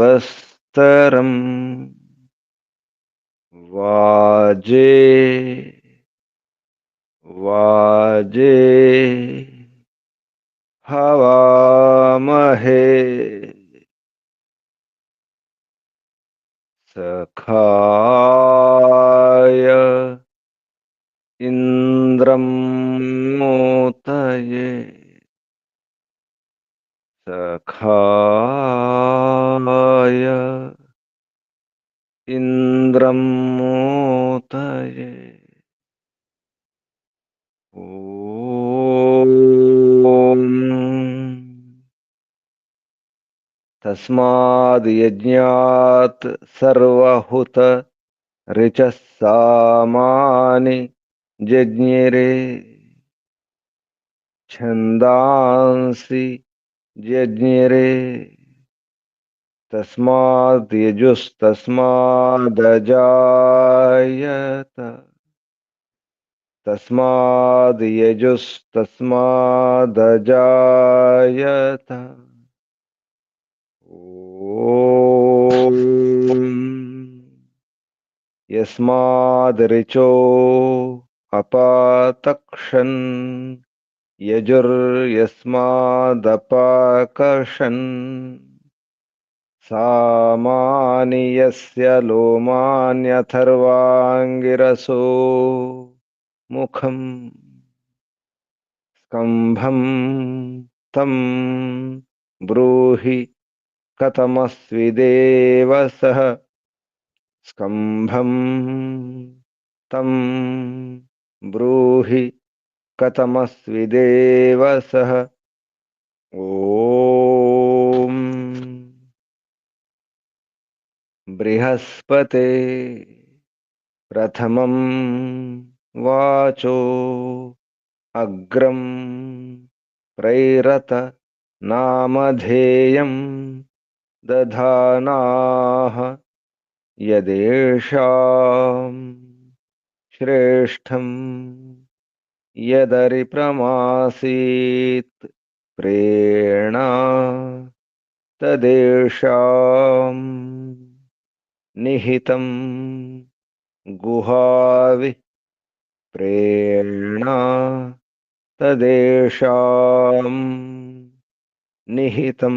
वस्त्रम् वाजे वाजे हवामहे सखाय इन्द्रं मोतये सखाय इन्द्रं मोतये ॐ तस्माद् यज्ञात् सर्वहुत ऋचः सामानि जज्ञिरे छन्दांसि जज्ञिरे तस्माद् यजुस्तस्मादजायत तस्माद् यजुस्तस्मादजायत ॐ यस्मादृचो अपातक्षन् यजुर्यस्मादपाकर्षन् सामानि यस्य लोमान्यथर्वाङ्गिरसो मुखम् स्कम्भं तं ब्रूहि कथमस्विदेव सः स्कम्भं तं ब्रूहि कथमस्विदेव सः ॐ बृहस्पते प्रथमं वाचो अग्रं प्रैरत नामधेयं दधानाः यदेषां श्रेष्ठं यदरिप्रमासीत् प्रेणा तदेषां निहितं गुहाविः प्रेणा तदेषां निहितं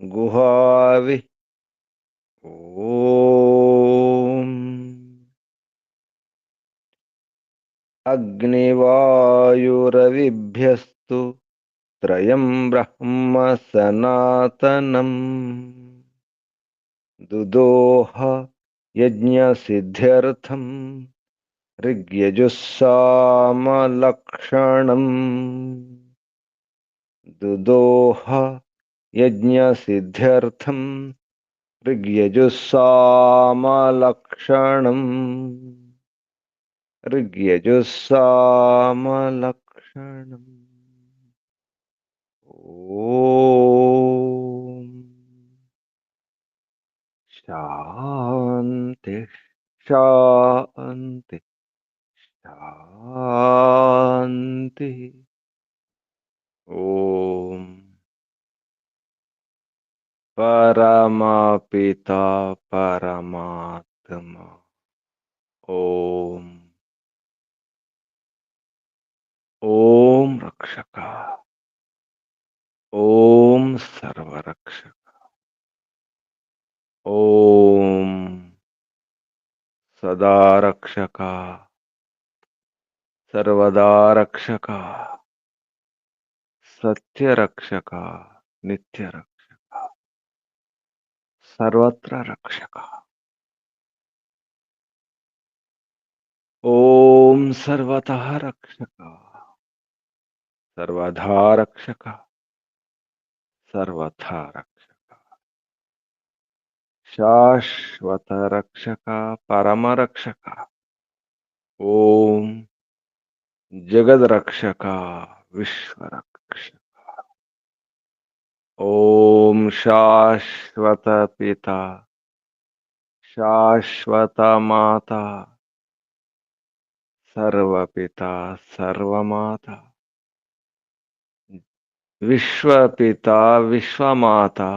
गुहाविः ॐ अग्निवायुरविभ्यस्तु त्रयं ब्रह्म सनातनम् दुदोह यज्ञसिद्ध्यर्थं ऋग्यजुस्सामलक्षणम् दुदोह यज्ञसिद्ध्यर्थं ऋग्यजुस्सामलक्षणम् ऋग्यजुस्सामलक्षणम् ॐ शान्ति शान्ति शान्ति ॐ परमपिता परमात्मा ॐ ॐ रक्षक ॐ सर्वरक्षक ॐ सदा रक्षक सर्वदा रक्षक सत्यरक्षक नित्यरक्षक सर्वत्र रक्षक ॐ सर्वतः रक्षक सर्वधा रक्षक सर्वथा रक्षक शाश्वत रक्षक परम रक्षक ॐ जगद रक्षक विश्व रक्षक ॐ शाश्वत पिता शाश्वत माता सर्वपिता सर्वमाता विश्वपिता विश्वमाता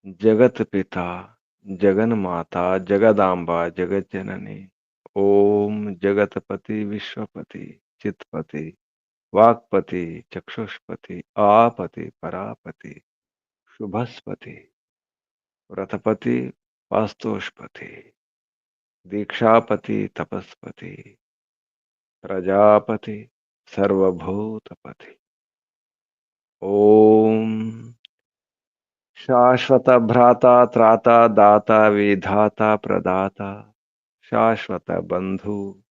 जगत पिता, जगन माता, जगदाम्बा, जगत जननी। ओम जगतपति, विश्वपति, चित्पति, वाक्पति, चक्षुष्पति, आपति, परापति, शुभस्पति, व्रतपति, वास्तुष्पति, दीक्षापति, तपस्पति, प्रजापति, सर्वभूतपति। ओम शाश्वत भ्राता, त्राता, दाता, विधाता, प्रदाता, शाश्वत बंधु,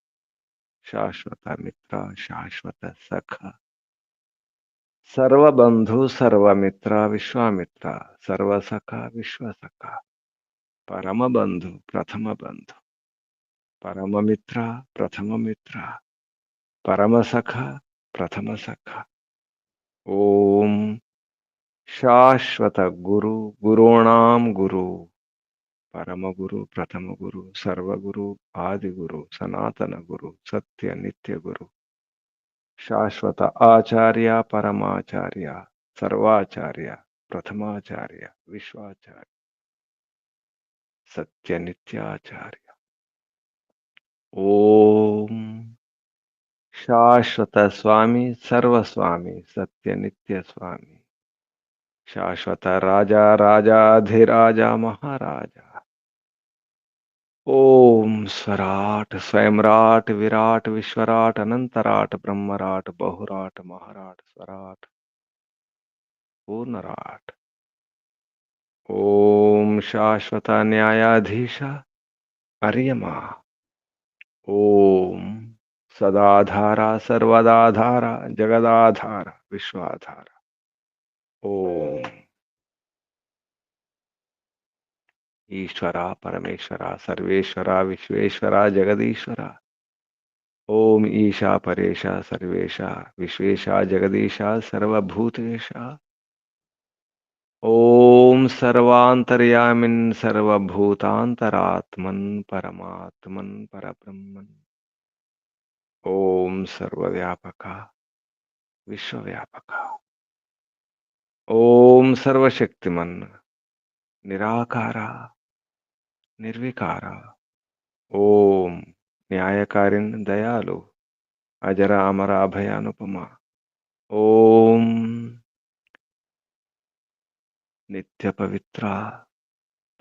शाश्वत मित्र, शाश्वत सखा, सर्वबंधु, सर्वमित्र, विश्वामित्र, सर्वसखा, विश्वसखा, परम बंधु, प्रथम बंधु, परम मित्र, प्रथम मित्र, परम सखा, प्रथम सखा। ओम शाश्वत गुरु, गुरूणाम गुरु, परम गुरु, प्रथम गुरु, सर्वगुरु, आदि गुरु, सनातन गुरु, सत्य नित्य गुरु, शाश्वत आचार्य, परमाचार्य, सर्वाचार्य, प्रथमाचार्य, विश्वाचार्य, सत्य नित्याचार्य। ओम शाश्वत स्वामी, सर्वस्वामी, सत्य नित्य स्वामी, शाश्वत राजा, राजाधिराजा, महाराजा। ओम स्वराट, स्वयंराट, विराट, विश्वराट, अनंतराट, ब्रह्मराट, बहुराट, महाराट, स्वराट, पूर्णराट। ओम शाश्वत न्यायाधीश, अर्यमा। ओम सदाधारा, सर्वदाधारा, जगदाधारा, विश्वाधारा। ओम ईश्वरा, परमेश्वरा, सर्वेश्वरा, विश्वेश्वरा, जगदीश्वरा। ओम ईशा, परेशा, सर्वेशा, विश्वेशा, जगदीशा, सर्वभूतेशा। ओम सर्वांतर्यामिन्, सर्वभूतांतरात्मन्, परमात्मन्, परब्रह्मन्। ओम सर्वव्यापका, विश्वव्यापका। ओम सर्वशक्तिमन्, निराकारा, निर्विकारा। ओम न्यायकारिन्, दयालु, अजर अमर अभयानुपमा। ओम नित्य पवित्रा,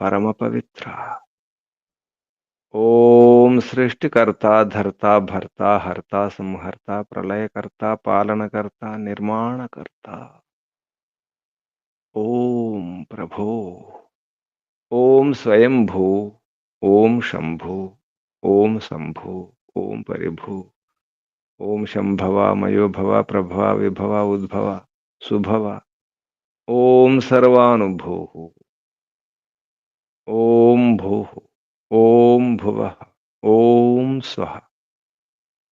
परम पवित्रा। ओम सृष्टिकर्ता, धर्ता, भर्ता, हर्ता, संहर्ता, प्रलयकर्ता, पालनकर्ता, निर्माणकर्ता। ओम प्रभो। ओम स्वयंभू, ओम शंभु, ओम शंभु, ओम परिभू, ओम शंभवा, मयोभवा, प्रभवा, विभवा, उद्भवा, सुभवा। ओम सर्वानुभूः। ओम भूः, ओम भुवः, ओम स्वः,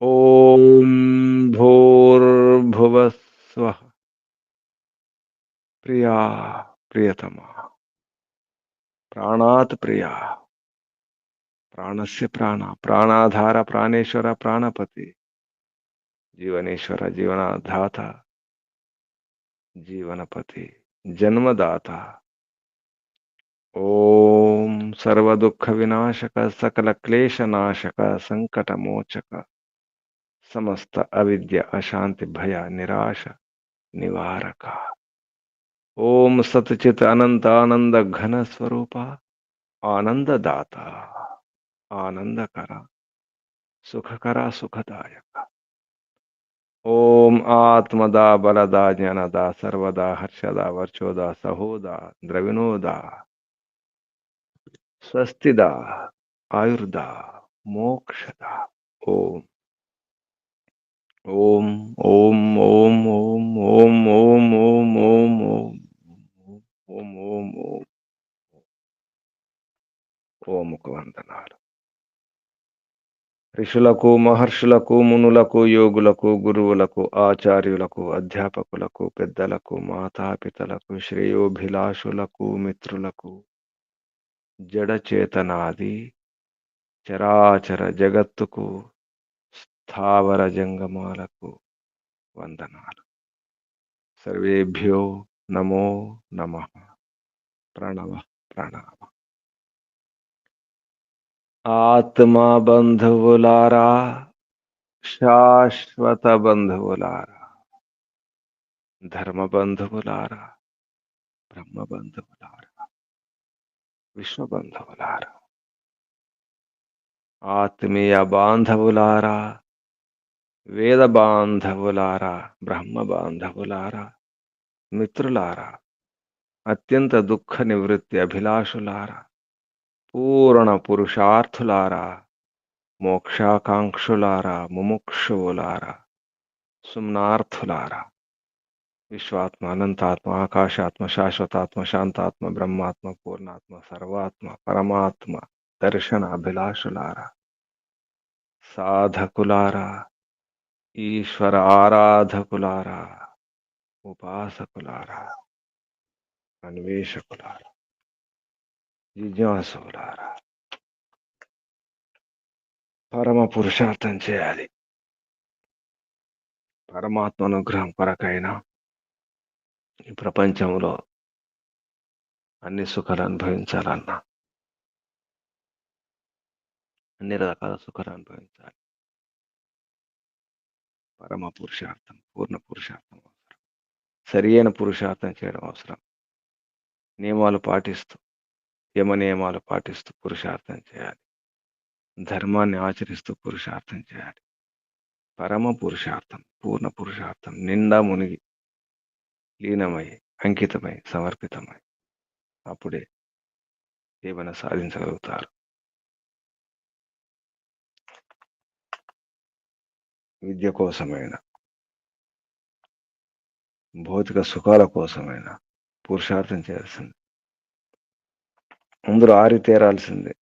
ओम भूर्भुवः स्वः। प्रिया, प्रियतमा, प्राणात् प्रिया, प्राणस्य प्राण, प्राणाधार, प्राणेश्वर, प्राणपति, जीवनेश्वर, जीवनाधाता, जीवनपति, जन्मदाता। ओम सर्व दुख विनाशक, सकल क्लेश नाशक, संकट मोचक, समस्त अविद्या, अशांति, भय, निराश निवारक। ओम सतचित अनंत आनंद घन स्वरूपा, आनंददाता, आनंदकरा, सुखकरा, सुखदायक। ओम आत्मदा, बलदा, ज्ञानदा, सर्वदा, हर्षदा, वर्चोदा, सहोदा, द्रविणोदा, स्वस्तिदा, आयुर्दा, मोक्षदा। ओम ओम ओम ओम ओम ओम ओम ओम ओम ओम ओम ओम ओम ఓముకు వందనాలు. ఋషులకు, మహర్షులకు, మునులకు, యోగులకు, గురువులకు, ఆచార్యులకు, అధ్యాపకులకు, పెద్దలకు, మాతాపితలకు, శ్రేయోభిలాషులకు, మిత్రులకు, జడచేతనాది చరాచర జగత్తుకు, స్థావర జంగమాలకు వందనాలు. సర్వేభ్యో నమో నమః. ప్రణవ ప్రణవ. ఆత్మ బంధువులారా, శాశ్వత బంధువులారా, ధర్మ బంధువులారా, బ్రహ్మ బంధువులారా, విశ్వ బంధువులారా, ఆత్మీయ బాంధవులారా, వేద బాంధవులారా, బ్రహ్మ బాంధవులారా, మిత్రులారా, అత్యంత దుఃఖ నివృత్తి అభిలాషులారా, పూర్ణ పురుషార్థులారా, మోక్షాకాంక్షులారా, ముముక్షువులారా, సుమ్నార్థులారా, విశ్వాత్మ, అనంతాత్మ, ఆకాశాత్మ, శాశ్వతాత్మ, శాంతాత్మ, బ్రహ్మాత్మ, పూర్ణాత్మ, సర్వాత్మ, పరమాత్మ దర్శన అభిలాషులారా, సాధకులారా, ఈశ్వర ఆరాధకులారా, ఉపాసకులారా, అన్వేషకులారా, జిజ్ఞాసులారా, పరమ పురుషార్థం చేయాలి. పరమాత్మ అనుగ్రహం కొరకైనా ఈ ప్రపంచంలో అన్ని సుఖాలు అనుభవించాలన్నా, అన్ని రకాల సుఖాలు అనుభవించాలి. పరమ పురుషార్థం, పూర్ణ పురుషార్థం అవసరం. సరి అయిన పురుషార్థం చేయడం అవసరం. నియమాలు పాటిస్తూ, యమ నియమాలు పాటిస్తూ పురుషార్థం చేయాలి. ధర్మాన్ని ఆచరిస్తూ పురుషార్థం చేయాలి. పరమ పురుషార్థం, పూర్ణ పురుషార్థం నిండా మునిగి లీనమై, అంకితమై, సమర్పితమై అప్పుడే ఏమైనా సాధించగలుగుతారు. విద్య కోసమైనా, భౌతిక సుఖాల కోసమైనా పురుషార్థం చేయాల్సింది. అందులో ఆరితేరాల్సిందే.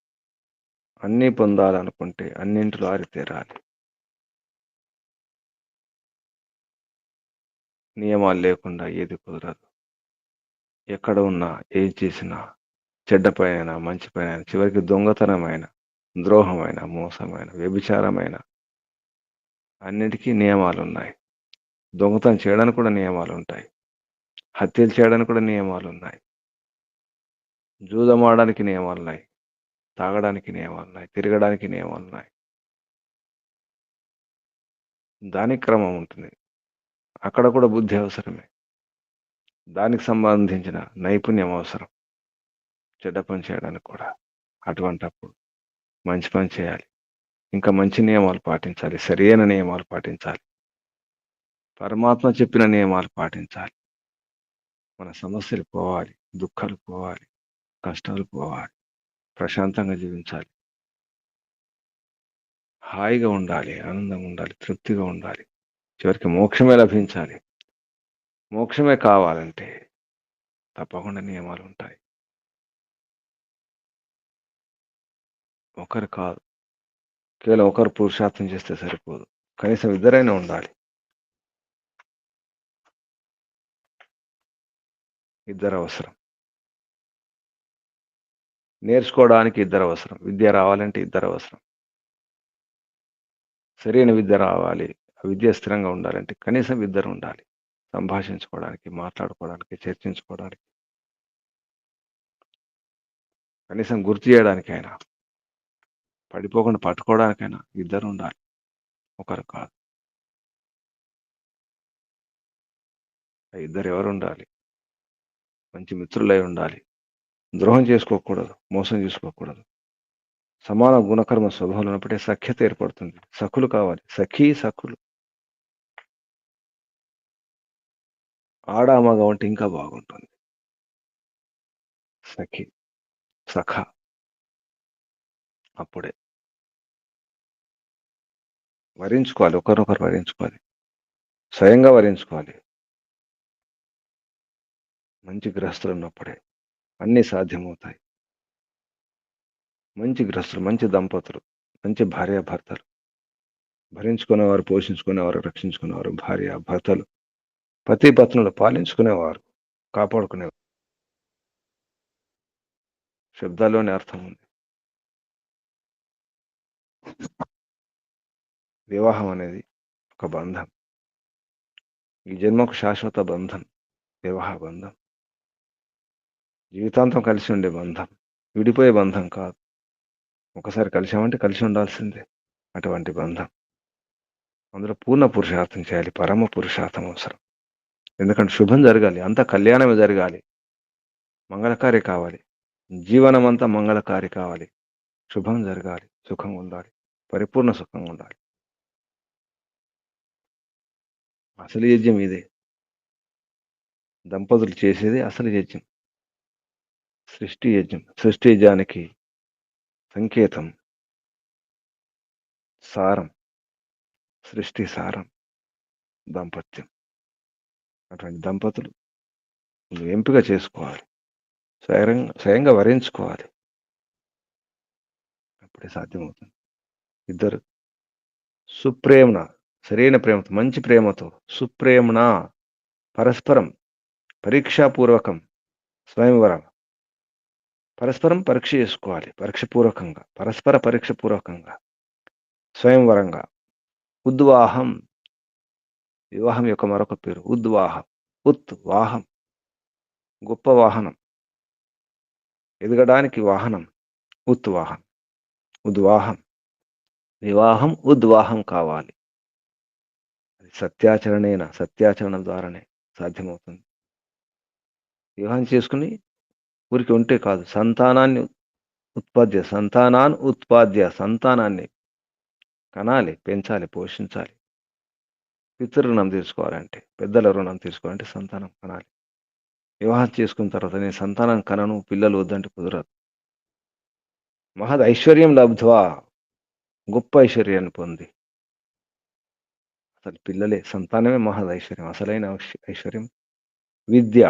అన్నీ పొందాలనుకుంటే అన్నింటిలో ఆరితేరాలి. నియమాలు లేకుండా ఏది కుదరదు. ఎక్కడ ఉన్నా, ఏం చేసినా, చెడ్డ పైన, మంచి పైన, చివరికి దొంగతనమైన, ద్రోహమైన, మోసమైన, వ్యభిచారమైన అన్నిటికీ నియమాలు ఉన్నాయి. దొంగతనం చేయడానికి కూడా నియమాలు ఉంటాయి. హత్యలు చేయడానికి కూడా నియమాలు ఉన్నాయి. జూదమాడడానికి నియమాలు ఉన్నాయి. తాగడానికి నియమాలు ఉన్నాయి. తిరగడానికి నియమాలు ఉన్నాయి. దానికి క్రమం ఉంటుంది. అక్కడ కూడా బుద్ధి అవసరమే. దానికి సంబంధించిన నైపుణ్యం అవసరం. చెడ్డ పని చేయడానికి కూడా. అటువంటప్పుడు మంచి పని చేయాలి. ఇంకా మంచి నియమాలు పాటించాలి. సరైన నియమాలు పాటించాలి. పరమాత్మ చెప్పిన నియమాలు పాటించాలి. మన సమస్యలు పోవాలి, దుఃఖాలు పోవాలి, కష్టాలు పోవాలి, ప్రశాంతంగా జీవించాలి, హాయిగా ఉండాలి, ఆనందంగా ఉండాలి, తృప్తిగా ఉండాలి, చివరికి మోక్షమే లభించాలి. మోక్షమే కావాలంటే తప్పకుండా నియమాలు ఉంటాయి. ఒకరు కాదు, కేవలం ఒకరు పురుషార్థం చేస్తే సరిపోదు. కనీసం ఇద్దరైనా ఉండాలి. ఇద్దరు అవసరం. నేర్చుకోవడానికి ఇద్దరు అవసరం. విద్య రావాలంటే ఇద్దరు అవసరం. సరైన విద్య రావాలి, ఆ విద్య స్థిరంగా ఉండాలంటే కనీసం ఇద్దరు ఉండాలి. సంభాషించుకోవడానికి, మాట్లాడుకోవడానికి, చర్చించుకోవడానికి, కనీసం గుర్తు చేయడానికైనా, పడిపోకుండా పట్టుకోవడానికైనా ఇద్దరు ఉండాలి, ఒకరు కాదు. ఆ ఇద్దరు ఎవరు ఉండాలి? మంచి మిత్రులై ఉండాలి. ద్రోహం చేసుకోకూడదు, మోసం చేసుకోకూడదు. సమాన గుణకర్మ స్వభావం ఉన్నప్పుడే సఖ్యత ఏర్పడుతుంది. సఖులు కావాలి, సఖీ సఖులు. ఆడామగ ఉంటే ఇంకా బాగుంటుంది. సఖి, సఖ. అప్పుడే వరించుకోవాలి, ఒకరినొకరు వరించుకోవాలి, స్వయంగా వరించుకోవాలి. మంచి గ్రస్తులు ఉన్నప్పుడే అన్నీ సాధ్యమవుతాయి. మంచి గ్రస్తులు, మంచి దంపతులు, మంచి భార్యాభర్తలు, భరించుకునేవారు, పోషించుకునేవారు, రక్షించుకునేవారు, భార్య భర్తలు, పతి పత్నులు పాలించుకునేవారు, కాపాడుకునేవారు. శబ్దాల్లోనే అర్థం ఉంది. వివాహం అనేది ఒక బంధం. ఈ జన్మకు శాశ్వత బంధం వివాహ బంధం. జీవితాంతం కలిసి ఉండే బంధం, విడిపోయే బంధం కాదు. ఒకసారి కలిసామంటే కలిసి ఉండాల్సిందే. అటువంటి బంధం. అందులో పూర్ణ పురుషార్థం చేయాలి. పరమ పురుషార్థం అవసరం. ఎందుకంటే శుభం జరగాలి. అంతా కళ్యాణమే జరగాలి. మంగళకారి కావాలి. జీవనం అంతా మంగళకారి కావాలి. శుభం జరగాలి. సుఖంగా ఉండాలి. పరిపూర్ణ సుఖంగా ఉండాలి. అసలు యజ్ఞం ఇదే. దంపతులు చేసేది అసలు యజ్ఞం. సృష్టి యజ్ఞం. సృష్టి యజ్ఞానికి సంకేతం, సారం, సృష్టి సారం దాంపత్యం. అటువంటి దంపతులు నువ్వు ఎంపిక చేసుకోవాలి. స్వయంగా వరించుకోవాలి. అప్పుడే సాధ్యమవుతుంది. ఇద్దరు సుప్రేమన, సరైన ప్రేమతో, మంచి ప్రేమతో, సుప్రేమన, పరస్పరం పరీక్షాపూర్వకం, స్వయంవరం, పరస్పరం పరీక్ష చేసుకోవాలి. పరీక్షపూర్వకంగా, పరస్పర పరీక్షపూర్వకంగా, స్వయంవరంగా. ఉద్వాహం, వివాహం యొక్క మరొక పేరు ఉద్వాహం. వాహం, గొప్ప వాహనం, ఎదగడానికి వాహనం. ఉద్వాహం, ఉద్వాహం. వివాహం ఉద్వాహం కావాలి. సత్యాచరణం ద్వారానే సాధ్యమవుతుంది. వివాహం చేసుకుని ఊరికి ఉంటే కాదు, సంతానాన్ని సంతానాన్ని కనాలి, పెంచాలి, పోషించాలి. పితృ రుణం తీర్చుకోవాలంటే, పెద్దల రుణం తీర్చుకోవాలంటే సంతానం కనాలి. వివాహం చేసుకున్న తర్వాత నేను సంతానం కనను, పిల్లలు వద్దంటే కుదరదు. మహద్ ఐశ్వర్యం లబ్ధ్వా, గొప్ప ఐశ్వర్యాన్ని పొంది, అసలు పిల్లలే, సంతానమే మహద్ ఐశ్వర్యం. అసలైన ఐశ్వర్యం విద్య,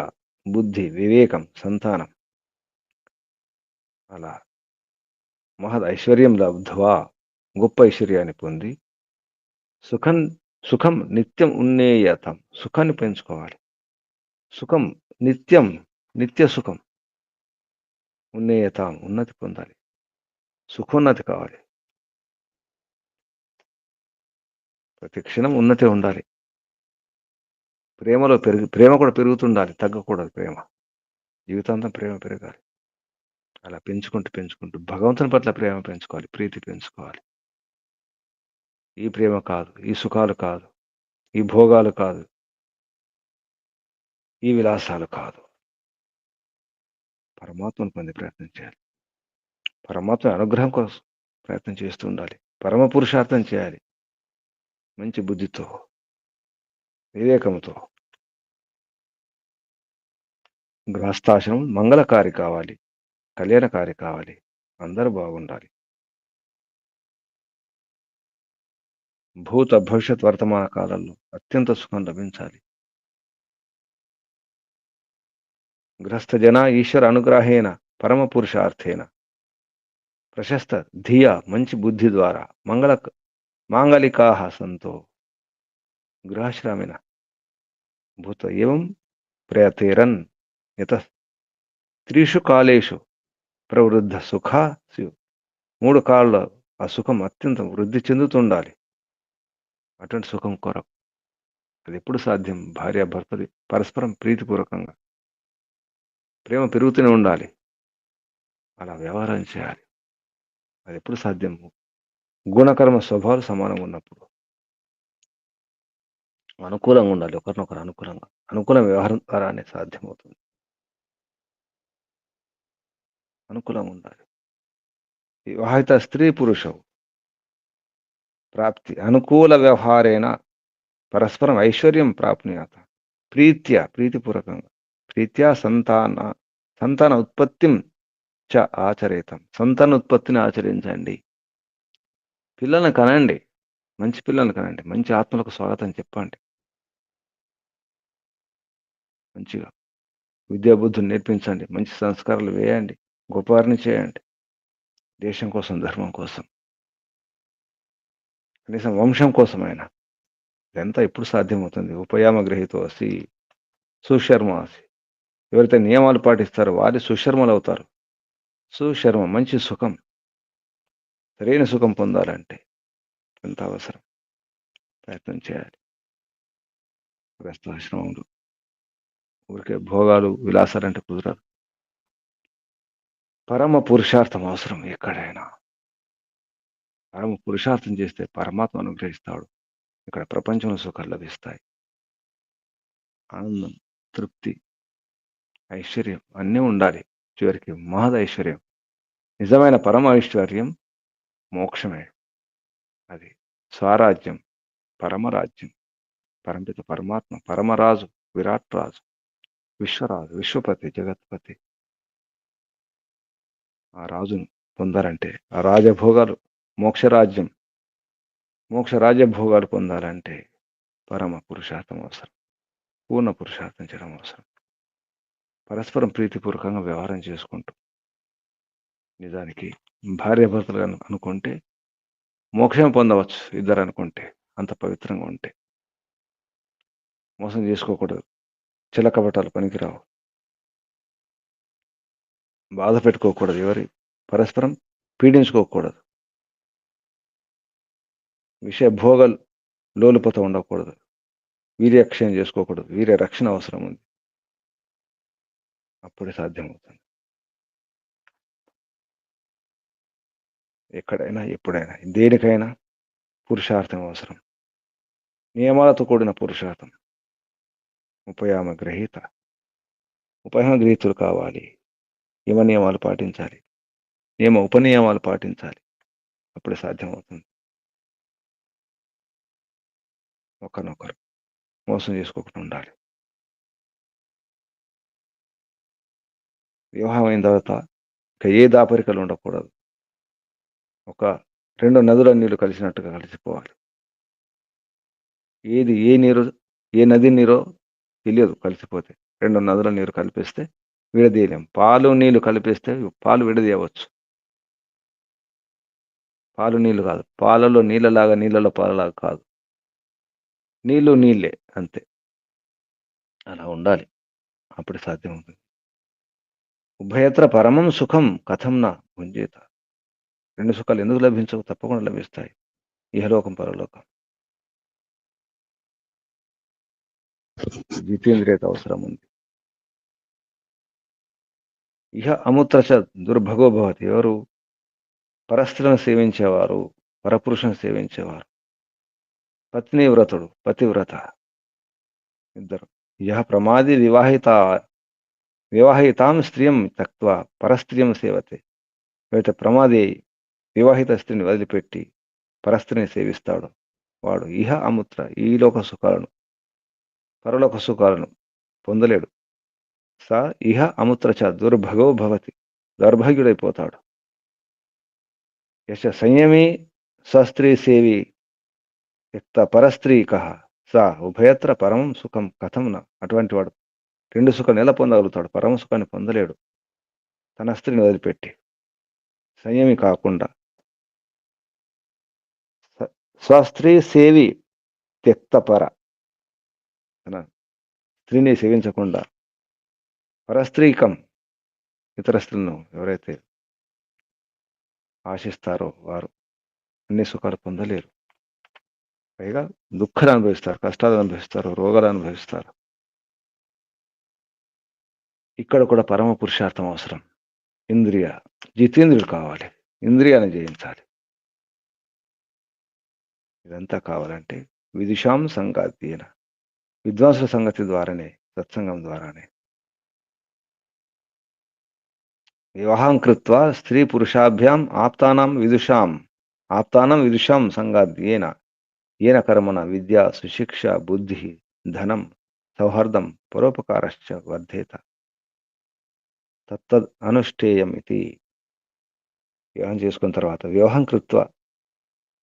బుద్ధి, వివేకం, సంతానం. అలా మహద్ ఐశ్వర్యం లబ్ధ్వా, గొప్ప ఐశ్వర్యాన్ని పొంది, సుఖం నిత్యం ఉన్నేయతం, సుఖాన్ని పెంచుకోవాలి. సుఖం నిత్యం, నిత్య సుఖం. ఉన్నేయతాం, ఉన్నతి పొందాలి. సుఖోన్నతి కావాలి. ప్రతి క్షణం ఉన్నతి ఉండాలి. ప్రేమ కూడా పెరుగుతుండాలి, తగ్గకూడదు ప్రేమ. జీవితాంతం ప్రేమ పెరగాలి. అలా పెంచుకుంటూ భగవంతుని పట్ల ప్రేమ పెంచుకోవాలి, ప్రీతి పెంచుకోవాలి. ఈ ప్రేమ కాదు, ఈ సుఖాలు కాదు, ఈ భోగాలు కాదు, ఈ విలాసాలు కాదు. పరమాత్మను పొందే ప్రయత్నం చేయాలి. పరమాత్మ అనుగ్రహం కోసం ప్రయత్నం చేస్తూ ఉండాలి. పరమ పురుషార్థం చేయాలి. మంచి బుద్ధితో, వివేకంతో. గృహస్థాశ్రమం మంగళకారి కావాలి, కళ్యాణకారి కావాలి. అందరూ బాగుండాలి. భూత భవిష్యత్ వర్తమాన కాలంలో అత్యంత సుఖం లభించాలి. గృహస్థ జన ఈశ్వర అనుగ్రహేణ పరమ పురుషార్థేన ప్రశస్త ధియ, మంచి బుద్ధి ద్వారా మాంగళికా సంతో గృహశ్రామిన భూత ఏం ప్రయతేరన్ యత త్రిషు కాలేషు ప్రవృద్ధ సుఖ. 3 కాళ్ళలో ఆ సుఖం అత్యంతం వృద్ధి చెందుతుండాలి. అటువంటి సుఖం కొరకు అది ఎప్పుడు సాధ్యం? భార్యాభర్తది పరస్పరం ప్రీతిపూర్వకంగా ప్రేమ పెరుగుతూనే ఉండాలి. అలా వ్యవహారం చేయాలి. అది ఎప్పుడు సాధ్యం? గుణకర్మ స్వభావాలు సమానంగా ఉన్నప్పుడు. అనుకూలంగా ఉండాలి, ఒకరినొకరు అనుకూల వ్యవహారం ద్వారానే సాధ్యమవుతుంది. అనుకూలంగా ఉండాలి. వివాహిత స్త్రీ పురుషవు ప్రాప్తి అనుకూల వ్యవహారేణ పరస్పరం ఐశ్వర్యం ప్రాప్నుయాత. ప్రీతిపూర్వకంగా, ప్రీత్యా సంతాన ఉత్పత్తిం చ ఆచరేతం. సంతాన ఉత్పత్తిని ఆచరించండి. పిల్లల్ని కనండి, మంచి పిల్లల్ని కనండి, మంచి ఆత్మలకు స్వాగతం చెప్పండి. మంచిగా విద్యాబుద్ధులు నేర్పించండి, మంచి సంస్కారాలు వేయండి, గొప్పవారిని చేయండి. దేశం కోసం, ధర్మం కోసం, కనీసం వంశం కోసమైనా. ఇదంతా ఎప్పుడు సాధ్యమవుతుంది? ఉపయామ గ్రహీతో అసి సుశర్మ అసి. ఎవరైతే నియమాలు పాటిస్తారో వారి సుశర్మలు అవుతారు. సుశర్మ, మంచి సుఖం, సరైన సుఖం పొందాలంటే ఎంత అవసరం? ప్రయత్నం చేయాలి. గృహస్థాశ్రమంలో ఊరికే భోగాలు, విలాసాలంటే కుదరదు. పరమ పురుషార్థం అవసరం ఎక్కడైనా. పరమ పురుషార్థం చేస్తే పరమాత్మ అనుగ్రహిస్తాడు. ఇక్కడ ప్రపంచంలో సుఖాలు లభిస్తాయి. ఆనందం, తృప్తి, ఐశ్వర్యం అన్నీ ఉండాలి. చివరికి మహద్ ఐశ్వర్యం, నిజమైన పరమ ఐశ్వర్యం మోక్షమే. అది స్వరాజ్యం, పరమరాజ్యం, పరంపిత పరమాత్మ, పరమరాజు, విరాట్ రాజు, విశ్వరాజు, విశ్వపతి, జగత్పతి. ఆ రాజును పొందాలంటే ఆ రాజభోగాలు, మోక్షరాజ్యం, మోక్ష రాజ్యభోగాలు పొందాలంటే పరమ పురుషార్థం అవసరం. పూర్ణ పురుషార్థం చేయడం అవసరం. పరస్పరం ప్రీతిపూర్వకంగా వ్యవహారం చేసుకుంటూ, నిజానికి భార్యాభర్తలు అనుకుంటే మోక్షం పొందవచ్చు. ఇద్దరు అనుకుంటే, అంత పవిత్రంగా ఉంటే. మోసం చేసుకోకూడదు, చిలకబట్టాలు పనికిరావు, బాధ పెట్టుకోకూడదు, ఎవరి పరస్పరం పీడించుకోకూడదు, విషయ భోగాలు లోలుపోతూ ఉండకూడదు, వీర్యక్షయం చేసుకోకూడదు. వీర్య రక్షణ అవసరం ఉంది. అప్పుడే సాధ్యమవుతుంది. ఎక్కడైనా, ఎప్పుడైనా, దేనికైనా పురుషార్థం అవసరం. నియమాలతో కూడిన పురుషార్థం. ఉపయామ గ్రహీత, ఉపయామ గ్రహీతులు కావాలి. నియమ నియమాలు పాటించాలి, నియమ ఉపనియమాలు పాటించాలి. అప్పుడే సాధ్యమవుతుంది. ఒకరినొకరు మోసం చేసుకోకుండా ఉండాలి. వివాహం అయిన తర్వాత ఇక ఏ దాపరికలు ఉండకూడదు. ఒక 2 నదుల నీళ్లు కలిసినట్టుగా కలిసిపోవాలి. ఏది ఏ నీరు, ఏ నది నీరో తెలియదు కలిసిపోతే. 2 నదుల నీరు కలిపేస్తే విడదీయలేం. పాలు నీళ్లు కలిపేస్తే పాలు విడదీయవచ్చు. పాలు నీళ్లు కాదు, పాలలో నీళ్ళలాగా, నీళ్ళలో పాలలాగా కాదు. నీళ్లు నీళ్ళే, అంతే. అలా ఉండాలి. అప్పుడు సాధ్యమవుతుంది. ఉభయత్ర పరమం సుఖం కథం నా భుంజేత. 2 సుఖాలు ఎందుకు లభించవు? తప్పకుండా లభిస్తాయి. ఇహలోకం, పరలోకం. జితేంద్రియత అవసరం ఉంది. ఇహ అముత్రచ దుర్భగో భవతి. ఎవరు? పరస్త్రీలను సేవించేవారు, పరపురుషులను సేవించేవారు. పత్ని వ్రతుడు, పతివ్రత, ఇద్దరు. యహ ప్రమాది వివాహితాం స్త్రియం తక్వా పరస్త్రియం సేవతే. ఎవరైతే ప్రమాది వివాహిత స్త్రీని వదిలిపెట్టి పరస్త్రిని సేవిస్తాడు, వాడు ఇహ అముత్ర, ఈ లోక సుఖాలను, పరలోక సుఖాలను పొందలేడు. స ఇహ అముత్రచ దుర్భగో భవతి. దౌర్భాగ్యుడైపోతాడు. యశ సంయమీ స్వస్త్రీ సేవి త్యక్త పరస్త్రీ కహ స ఉభయత్ర పరమం సుఖం కథం న. అటువంటి వాడు 2 సుఖాన్ని ఎలా పొందగలుగుతాడు? పరమ సుఖాన్ని పొందలేడు. తన స్త్రీని వదిలిపెట్టి, సంయమి కాకుండా, స్వస్త్రీ సేవి త్యక్తపర, తన స్త్రీని సేవించకుండా, పరస్త్రీకం, ఇతర స్త్రీలను ఎవరైతే ఆశిస్తారో వారు అన్ని సుఖాలు పొందలేరు. పైగా దుఃఖాలు అనుభవిస్తారు, కష్టాలు అనుభవిస్తారు, రోగాలు అనుభవిస్తారు. ఇక్కడ కూడా పరమ పురుషార్థం అవసరం. జితేంద్రులు కావాలి. ఇంద్రియాన్ని జయించాలి. ఇదంతా కావాలంటే విదుషాం సంగాతేన, విద్వాంసుల సంగతి ద్వారానే, సత్సంగం ద్వారానే. వివాహం కృత్వా స్త్రీ పురుషాభ్యాం ఆప్తానం విదుషాం సంగాద్యేన ఏన కర్మణ విద్యా సుశిక్ష బుద్ధి ధనం సౌహార్దం పరోపకారశ్చ వర్ధేత తత్తద్ అనుష్ఠేయం ఇది. వివాహం చేసుకున్న తర్వాత వివాహం కృత్వ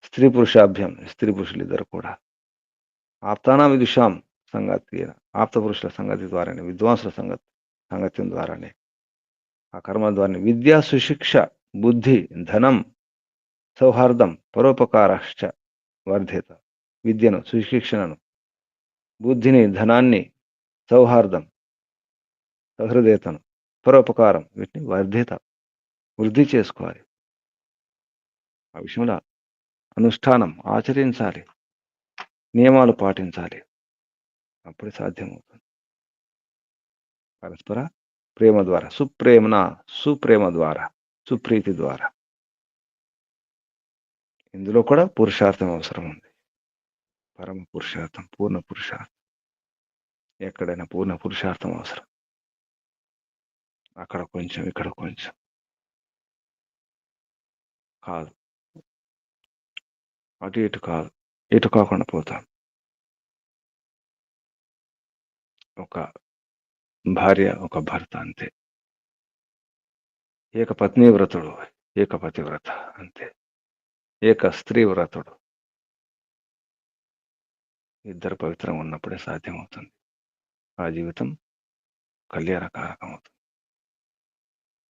స్త్రీ పురుషాభ్యాం, స్త్రీ పురుషులు ఇద్దరు కూడా, ఆప్తానా విదుషాం సంగత్యేన, ఆప్త పురుషుల సంగతి ద్వారానే, విద్వాంసుల సంగత్యం ద్వారానే, ఆ కర్మ ద్వారానే విద్యా సుశిక్ష బుద్ధి ధనం సౌహార్దం పరోపకారశ్చ వర్ధేత. విద్యను, సుశిక్షణను, బుద్ధిని, ధనాన్ని, సౌహార్దం, సహృదయతను, పరోపకారం, వీటిని వర్ధిత, వృద్ధి చేసుకోవాలి. ఆ విషయంలో అనుష్ఠానం ఆచరించాలి, నియమాలు పాటించాలి. అప్పుడు సాధ్యమవుతుంది. పరస్పర ప్రేమ ద్వారా, సుప్రేమ ద్వారా సుప్రీతి ద్వారా. ఇందులో కూడా పురుషార్థం అవసరం ఉంది. పరమ పురుషార్థం, పూర్ణ పురుషార్థం. ఎక్కడైనా పూర్ణ పురుషార్థం అవసరం. అక్కడ కొంచెం, ఇక్కడ కొంచెం కాదు. అటు ఇటు కాదు. ఇటు కాకుండా పోతాం. ఒక భార్య, ఒక భర్త అంతే. ఏక పత్ని వ్రతుడు, ఏకపతి వ్రత అంతే. ఏక స్త్రీ వ్రతుడు. ఇద్దరు పవిత్రంగా ఉన్నప్పుడే సాధ్యమవుతుంది. ఆ జీవితం కళ్యాణకారకం అవుతుంది.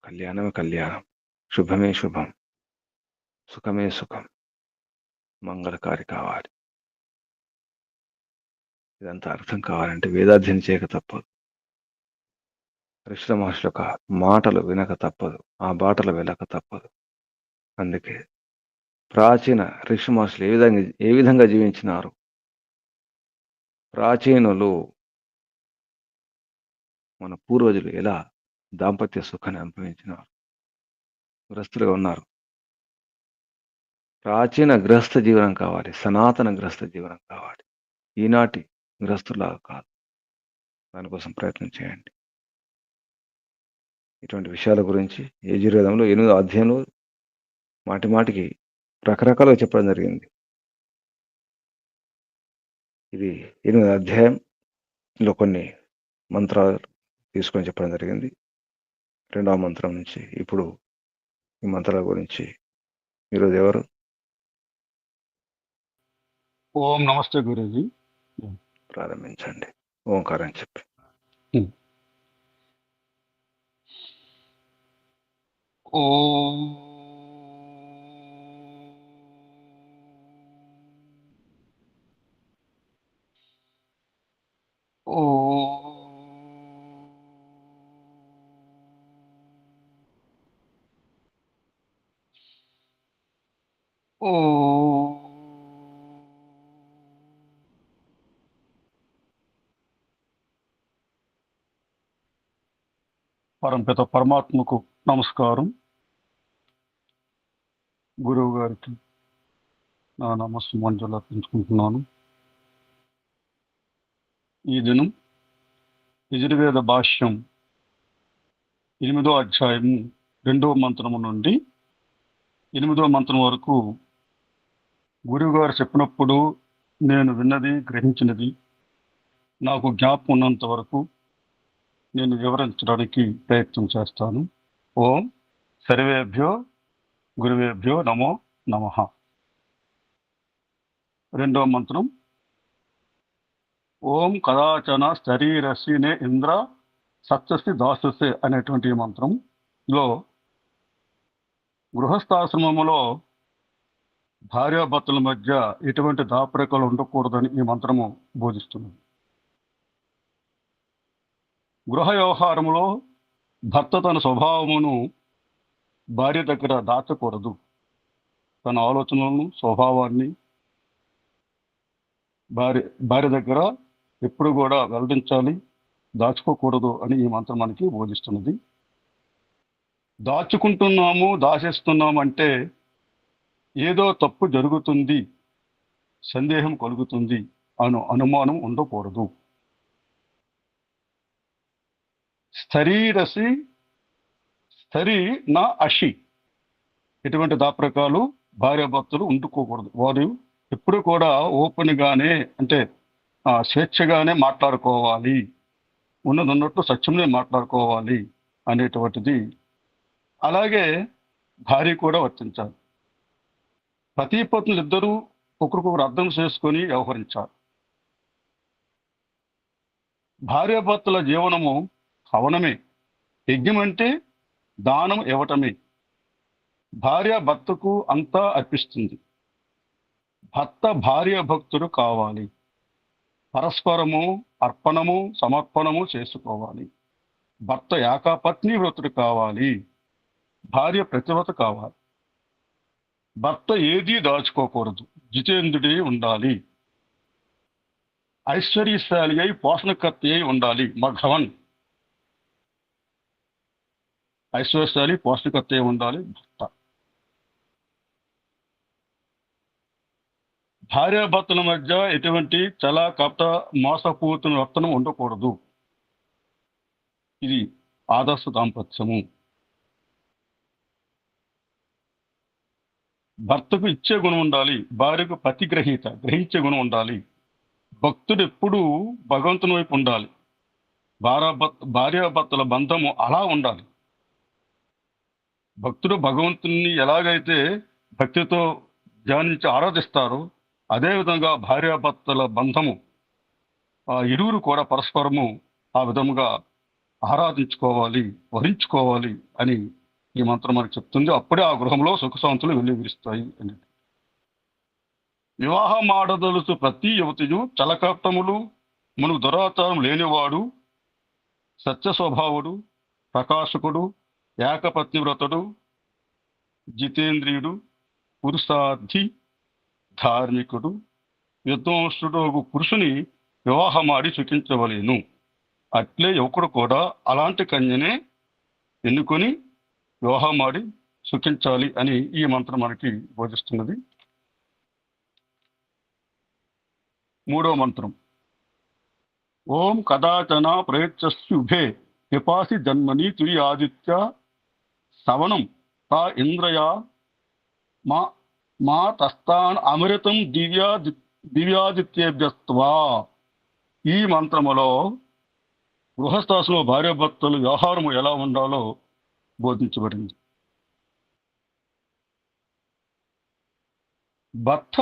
కళ్యాణమే కళ్యాణం, శుభమే శుభం, సుఖమే సుఖం, మంగళకారి కావాలి. ఇదంతా అర్థం కావాలంటే వేదాధ్యయనం చేయక తప్పదు. ఋషుల మహర్షుల యొక్క మాటలు వినక తప్పదు. ఆ బాటలు వెళ్ళక తప్పదు. అందుకే ప్రాచీన ఋషి మహర్షులు ఏ విధంగా జీవించినారు, ప్రాచీనులు మన పూర్వజులు ఎలా దాంపత్య సుఖాన్ని అనుభవించినారు, గ్రస్తులుగా ఉన్నారు. ప్రాచీన గ్రస్త జీవనం కావాలి, సనాతన గ్రస్త జీవనం కావాలి. ఈనాటి గ్రస్తులాగా కాదు. దానికోసం ప్రయత్నం చేయండి. ఇటువంటి విషయాల గురించి యజుర్వేదంలో 8వ అధ్యాయంలో మాటి మాటికి రకరకాలుగా చెప్పడం జరిగింది. ఇది 8వ అధ్యాయంలో కొన్ని మంత్రాలు తీసుకొని చెప్పడం జరిగింది. 2వ మంత్రం నుంచి ఇప్పుడు ఈ మంత్రాల గురించి ఈరోజు ఎవరు ఓం నమస్తే గురూజీ. ప్రారంభించండి. ఓంకారం చెప్పి. ఓం పరంపిత పరమాత్మకు నమస్కారం. గురువు గారికి నా నమస్సుమంజలు అర్పించుకుంటున్నాను. ఈ దినం యజుర్వేద భాష్యం 8వ అధ్యాయము 2వ మంత్రము నుండి 8వ మంత్రం వరకు గురువు గారు చెప్పినప్పుడు నేను విన్నది, గ్రహించినది, నాకు జ్ఞాపకం ఉన్నంత వరకు నేను వివరించడానికి ప్రయత్నం చేస్తాను. ఓం సర్వేభ్యో గురువేభ్యో నమో నమః. 2వ మంత్రం. ఓం కదాచన శరీరస్సినే ఇంద్ర సత్యసి దాసస్సే అనేటువంటి మంత్రంలో గృహస్థాశ్రమములో భార్యాభర్తల మధ్య ఎటువంటి దాపరికలు ఉండకూడదని ఈ మంత్రము బోధిస్తుంది. గృహ వ్యవహారములో భర్త తన స్వభావమును భార్య దగ్గర దాచకూడదు. తన ఆలోచనలను, స్వభావాన్ని భార్య దగ్గర ఎప్పుడు కూడా వెల్లడించాలి, దాచుకోకూడదు అని ఈ మంత్రం మనకి బోధిస్తున్నది. దాచుకుంటున్నాము, దాచేస్తున్నాము అంటే ఏదో తప్పు జరుగుతుంది, సందేహం కలుగుతుంది అనుమానం ఉండకూడదు. స్థరీరసి స్థరి నా అషి, ఎటువంటి దాపరకాలు భార్యాభర్తలు ఉండుకోకూడదు. వారు ఎప్పుడు కూడా ఓపెన్గానే, అంటే స్వేచ్ఛగానే మాట్లాడుకోవాలి, ఉన్నట్టు సత్యంలో మాట్లాడుకోవాలి అనేటువంటిది. అలాగే భార్య కూడా వర్తించాలి. పతి పత్నులు ఇద్దరూ ఒకరికొకరు అర్థం చేసుకొని వ్యవహరించాలి. భార్యాభర్తల జీవనము హవనమే. యజ్ఞం అంటే దానం ఇవ్వటమే. భార్య భర్తకు అంతా అర్పిస్తుంది. భర్త భార్య భక్తుడు కావాలి. పరస్పరము అర్పణము, సమర్పణము చేసుకోవాలి. భర్త ఏకాపత్ని వ్రతుడు కావాలి. భార్య ప్రతివ్రత కావాలి. భర్త ఏదీ దాచుకోకూడదు, జితేంద్రుడే ఉండాలి. ఐశ్వర్యశాలి అయి పోషణకర్త అయి ఉండాలి. మఘవన్. ఐశ్వర్యశాలి పౌష్టికత ఉండాలి భర్త. భార్యాభర్తల మధ్య ఎటువంటి చలా కపట మోసపూరిత వర్తనం ఉండకూడదు. ఇది ఆదర్శ దాంపత్యము. భర్తకు ఇచ్చే గుణం ఉండాలి, భార్యకు గ్రహించే గుణం ఉండాలి. భక్తుడు ఎప్పుడూ భగవంతుని వైపు ఉండాలి. భార్యాభర్తల బంధము అలా ఉండాలి. భక్తుడు భగవంతుని ఎలాగైతే భక్తితో ధ్యానించి ఆరాధిస్తారో అదేవిధంగా భార్యాభర్తల బంధము ఇరువురు కూడా పరస్పరము ఆ విధముగా ఆరాధించుకోవాలి, వరించుకోవాలి అని ఈ మంత్రం మనకు చెప్తుంది. అప్పుడే ఆ గృహంలో సుఖశాంతులు వెల్లివిరుస్తాయి అని. వివాహం ఆడదలుచు ప్రతి యువతియు చలకట్టములు మనకు దురాచారం లేనివాడు, సత్య స్వభావుడు, ప్రకాశకుడు, ఏకపత్నివ్రతుడు, జితేంద్రియుడు, పురుషార్థి, ధార్మికుడు, విద్వాంసుడు పురుషుని వివాహమాడి సుఖించవలేను. అట్లే యువకుడు కూడా అలాంటి కన్యనే ఎన్నుకొని వివాహమాడి సుఖించాలి అని ఈ మంత్రం మనకి బోధిస్తున్నది. మూడో మంత్రం. ఓం కదాచన ప్రయచ్చస్యుభే పిపాసి జన్మని తుయి ఆదిత్య సవనం తా ఇంద్రయ మా తస్తాన్ అమృతం దివ్యాదిత్యేభ్యస్త్వా. ఈ మంత్రములో గృహస్థాశ్రమ భార్యాభర్తలు వ్యవహారము ఎలా ఉండాలో బోధించబడింది. భర్త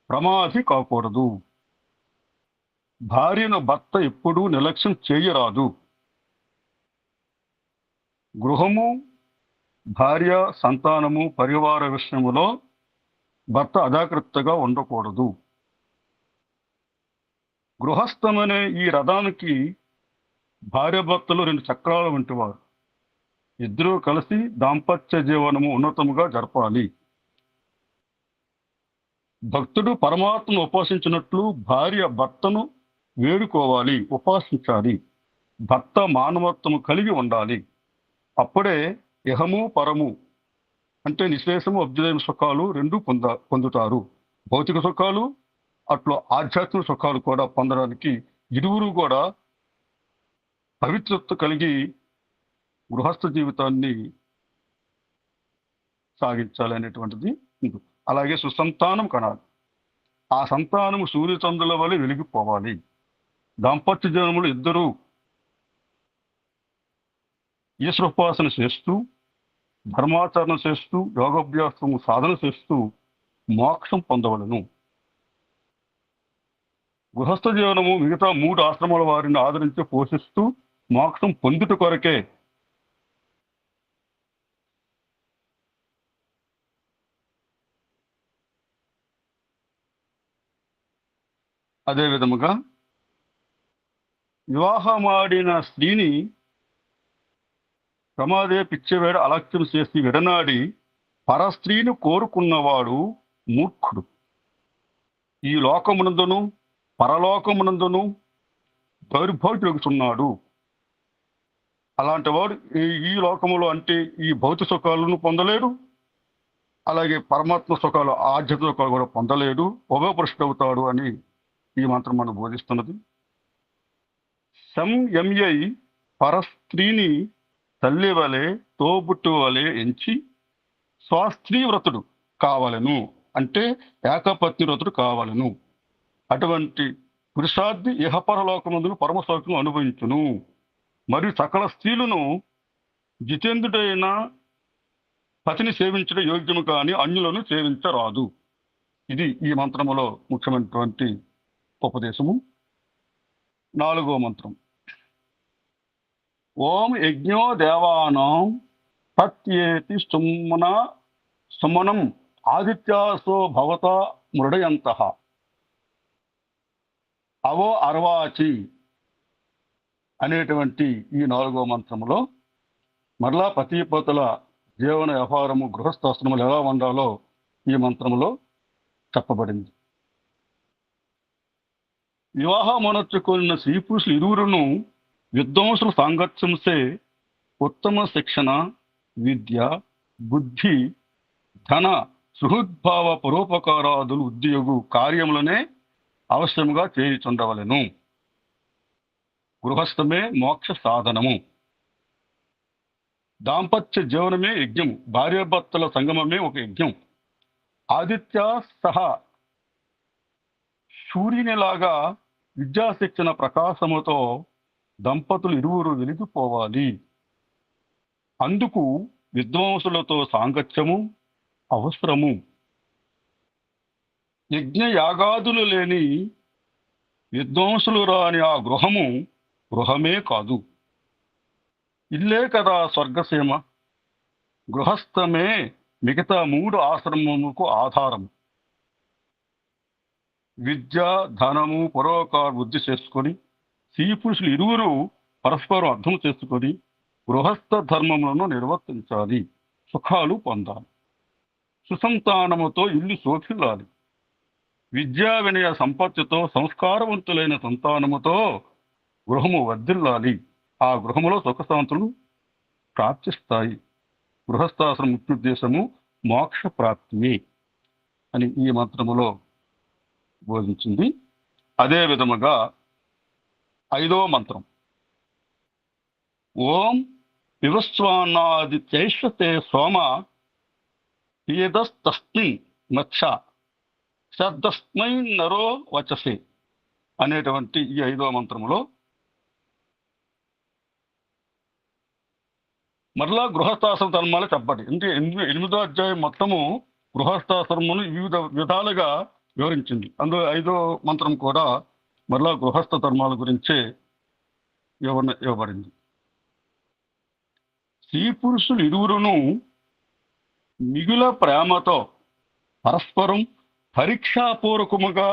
ప్రమాది కాకూడదు. భార్యను భర్త ఎప్పుడూ నిర్లక్ష్యం చేయరాదు. గృహము, భార్య, సంతానము, పరివార విషయములో భర్త అజాగ్రత్తగా ఉండకూడదు. గృహస్థమనే ఈ రథానికి భార్యాభర్తలు 2 చక్రాలు వంటివారు. ఇద్దరూ కలిసి దాంపత్య జీవనము ఉన్నతముగా జరపాలి. భక్తుడు పరమాత్మను ఉపాసించినట్లు భార్య భర్తను వేడుకోవాలి, ఉపాసించాలి. భర్త మానవత్వము కలిగి ఉండాలి. అప్పుడే ఇహము పరము అంటే నిశ్లేషము అభ్యుదయ సుఖాలు రెండూ పొందుతారు. భౌతిక సుఖాలు అట్లా ఆధ్యాత్మిక సుఖాలు కూడా పొందడానికి ఇరువురు కూడా పవిత్రత కలిగి గృహస్థ జీవితాన్ని సాగించాలి అనేటువంటిది. అలాగే సుసంతానం కనాలి. ఆ సంతానము సూర్యచంద్రుల వలె వెలిగిపోవాలి. దాంపత్య జీవనములు ఇద్దరూ ఈశ్వరోపాసన చేస్తూ, ధర్మాచరణ చేస్తూ, యోగాభ్యాసము సాధన చేస్తూ మోక్షం పొందవలను. గృహస్థ జీవనము మిగతా 3 ఆశ్రమాల వారిని ఆదరించి పోషిస్తూ మోక్షం పొందుట కొరకే. అదే విధముగా వివాహమాడిన స్త్రీని ప్రమాదే పిచ్చివేడ అలక్ష్యం చేసి విడనాడి పరస్త్రీని కోరుకున్నవాడు మూర్ఖుడు. ఈ లోకమునందును పరలోకమునందును దౌర్భాగ్యుడుచున్నాడు. అలాంటి వాడు ఈ లోకములో అంటే ఈ భౌతిక సుఖాలను పొందలేడు, అలాగే పరమాత్మ సుఖాలు ఆధ్యాత్మిక సుఖాలు కూడా పొందలేడు, ఉభయపురుషుడవుతాడు అని ఈ మంత్రం మనం బోధిస్తున్నది. సంయమ్యై పరస్త్రీని తల్లి వలె తోబుట్టు వలె ఎంచి స్వాస్త్రీ వ్రతుడు కావాలను అంటే ఏకపత్ని వ్రతుడు కావాలను. అటువంటి పురుషార్థి ఇహపరలోకమందును పరమసౌఖ్యం అనుభవించును. మరియు సకల స్త్రీలను జితేంద్రుడైన పతిని సేవించడం యోగ్యము కానీ అన్యులను సేవించరాదు. ఇది ఈ మంత్రములో ముఖ్యమైనటువంటి ఉపదేశము. 4వ మంత్రం. ఓం యజ్ఞో దేవానాం తత్యేతి సుమనం ఆదిత్యాసో భవత మృడయంతః అవో అర్వాచి అనేటువంటి ఈ 4వ మంత్రములో మరలా పతిపతుల జీవన వ్యవహారము గృహస్థాశ్రములు ఎలా ఉండాలో ఈ మంత్రములో చెప్పబడింది. వివాహమునర్చుకున్న స్త్రీ పురుషులు ఇరువురును విద్వాంసుల సాంగత్యంసే ఉత్తమ శిక్షణ, విద్య, బుద్ధి, ధన, సుహృద్భావ పరోపకారాదులు ఉద్యోగు కార్యములనే అవశ్యముగా చేయుచుండవలెను. గృహస్థమే మోక్ష సాధనము. దాంపత్య జీవనమే యజ్ఞము. భార్యాభర్తల సంగమమే ఒక యజ్ఞం. ఆదిత్య సహా సూర్యునిలాగా విద్యాశిక్షణ ప్రకాశముతో దంపతులు ఇరువురు వెలిగిపోవాలి. అందుకు విద్వాంసులతో సాంగత్యము అవసరము. యజ్ఞ యాగాదులు లేని విద్వాంసులు రాని ఆ గృహము గృహమే కాదు. ఇల్లే కదా స్వర్గసీమ. గృహస్థమే మిగతా 3 ఆశ్రమములకు ఆధారం. విద్య, ధనము, పరోపకార వృద్ధి చేసుకొని స్త్రీ పురుషులు ఇరువురు పరస్పరం అర్థం చేసుకొని గృహస్థ ధర్మములను నిర్వర్తించాలి. సుఖాలు పొందాలి. సుసంతానముతో ఇల్లు శోభిల్లాలి. విద్యా వినయ సంపత్తితో సంస్కారవంతులైన సంతానముతో గృహము వర్ధిల్లాలి. ఆ గృహములో సుఖశాంతులు ప్రాప్తిస్తాయి. గృహస్థాశ్రమ ముఖ్యోద్దేశము మోక్ష ప్రాప్తియే అని ఈ మంత్రములో బోధించింది. అదే విధముగా 5వ మంత్రం, ఓం వివస్వాన్నాదిత్యైష్యతే సోమ ఏదస్తస్మిన్ మత్స శబ్దస్మై నరో వచసే అనేటువంటి ఈ 5వ మంత్రములో మరలా గృహస్థాశ్రమ ధర్మాలు చెప్పండి. అంటే 8వ అధ్యాయం మొత్తము గృహస్థాశ్రమమును వివిధ విధాలుగా వివరించింది. అందులో 5వ మంత్రం కూడా మరలా గృహస్థ ధర్మాల గురించే ఇవ్వబడింది. స్త్రీ పురుషులు ఇరువురును మిగుల ప్రేమతో పరస్పరం పరీక్షాపూర్వకముగా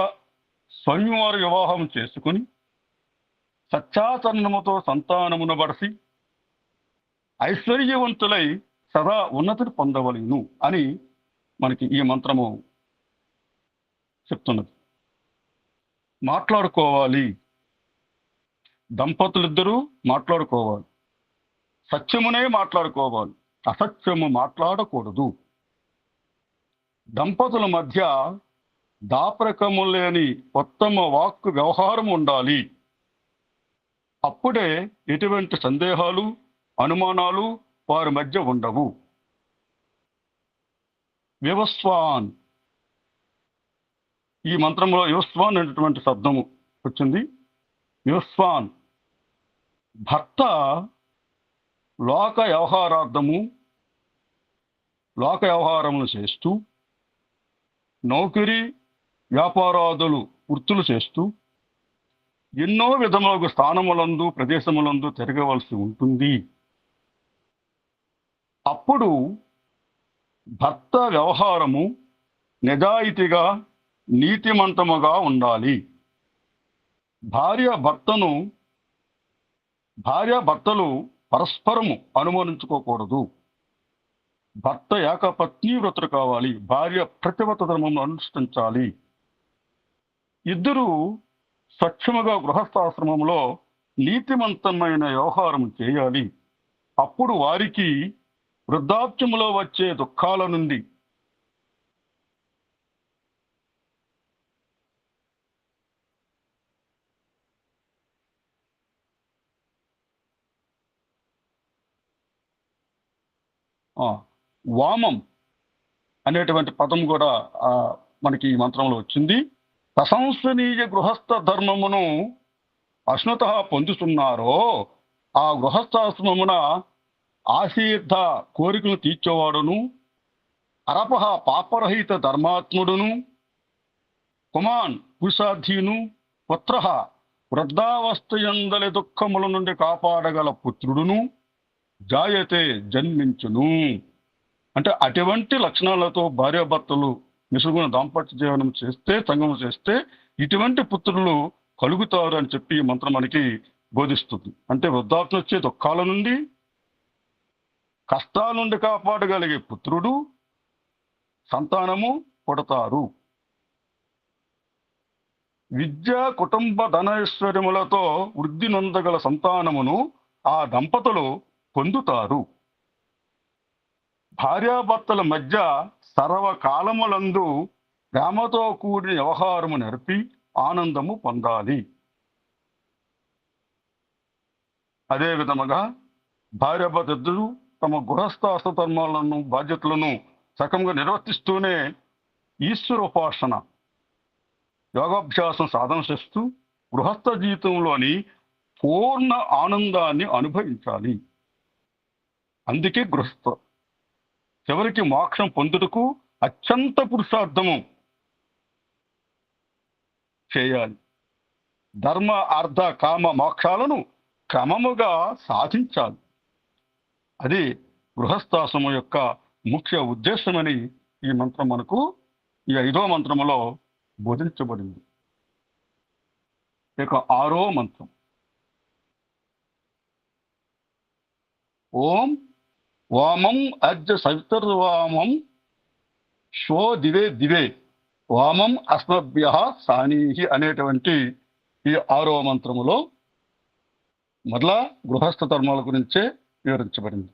స్వయంవర వివాహం చేసుకుని సత్యాచరణముతో సంతానమును బడసి ఐశ్వర్యవంతులై సదా ఉన్నతిని పొందవలేను అని మనకి ఈ మంత్రము చెప్తున్నది. మాట్లాడుకోవాలి. దంపతులిద్దరూ మాట్లాడుకోవాలి. సత్యమునే మాట్లాడుకోవాలి. అసత్యము మాట్లాడకూడదు. దంపతుల మధ్య దాపరకము లేని ఉత్తమ వాక్కు వ్యవహారం ఉండాలి. అప్పుడే ఎటువంటి సందేహాలు, అనుమానాలు వారి మధ్య ఉండవు. వివస్వాన్, ఈ మంత్రంలో వివస్వాన్ అనేటువంటి శబ్దము వచ్చింది. వివస్వాన్ భర్త లోక వ్యవహారములు చేస్తూ, నౌకరీ వ్యాపారాదులు వృత్తులు చేస్తూ ఎన్నో విధములకు స్థానములందు ప్రదేశములందు తిరగవలసి ఉంటుంది. అప్పుడు భర్త వ్యవహారము నిజాయితీగా నీతిమంతముగా ఉండాలి. భార్యాభర్తలు పరస్పరము అనుమానించుకోకూడదు. భర్త ఏకపత్ని వ్రతుడు కావాలి. భార్య ప్రతివ్రత ధర్మమును అనుష్ఠించాలి. ఇద్దరూ స్వచ్ఛముగా గృహస్థాశ్రమంలో నీతిమంతమైన వ్యవహారం చేయాలి. అప్పుడు వారికి వృద్ధాప్యములో వచ్చే దుఃఖాల నుండి వామం అనేటువంటి పదం కూడా మనకి ఈ మంత్రంలో వచ్చింది. ప్రశంసనీయ గృహస్థ ధర్మమును అశ్నత పొందుతున్నారో ఆ గృహస్థాశ్రమమున ఆశీర్ధ కోరికలు తీర్చేవాడును, అరపహ పాపరహిత ధర్మాత్ముడును, కుమాన్ పురుషాధీను, పుత్ర వృద్ధావస్థయందలి దుఃఖముల నుండి కాపాడగల పుత్రుడును జాయతే జన్మించును. అంటే అటువంటి లక్షణాలతో భార్యాభర్తలు మిసుగుణ దాంపత్య జీవనం చేస్తే, సంగమం చేస్తే ఇటువంటి పుత్రులు కలుగుతారు అని చెప్పి ఈ మంత్రం మనకి బోధిస్తుంది. అంటే వృద్ధాప్యం వచ్చే దుఃఖాల నుండి, కష్టాల నుండి కాపాడగలిగే పుత్రుడు, సంతానము పుడతారు. విద్య, కుటుంబ, ధనైశ్వర్యములతో వృద్ధి నొందగల సంతానమును ఆ దంపతులు పొందుతారు. భార్యాభర్తల మధ్య సర్వకాలములందు ప్రేమతో కూడిన వ్యవహారము నెరపి ఆనందము పొందాలి. అదే విధముగా భార్యాభర్త ఇద్దరు తమ గృహస్థాశ్ర ధర్మాలను బాధ్యతలను సకంగా నిర్వర్తిస్తూనే ఈశ్వర ఉపాసన యోగాభ్యాసం సాధన చేస్తూ గృహస్థ జీవితంలోని పూర్ణ ఆనందాన్ని అనుభవించాలి. అందుకే గృహస్థ చివరికి మోక్షం పొందుటకు అత్యంత పురుషార్థము చేయాలి. ధర్మ అర్థ కామ మోక్షాలను క్రమముగా సాధించాలి. అది గృహస్థాశ్రమం యొక్క ముఖ్య ఉద్దేశమని ఈ మంత్రం మనకు ఈ 5వ మంత్రములో బోధించబడింది. ఇక 6వ మంత్రం. ఓం వామం అజ్జ సవితర్వామం శ్వో దివే దివే వామం అస్మభ్య సానీహి అనేటువంటి ఈ 6వ మంత్రములో మొదల గృహస్థ ధర్మాల గురించే వివరించబడింది.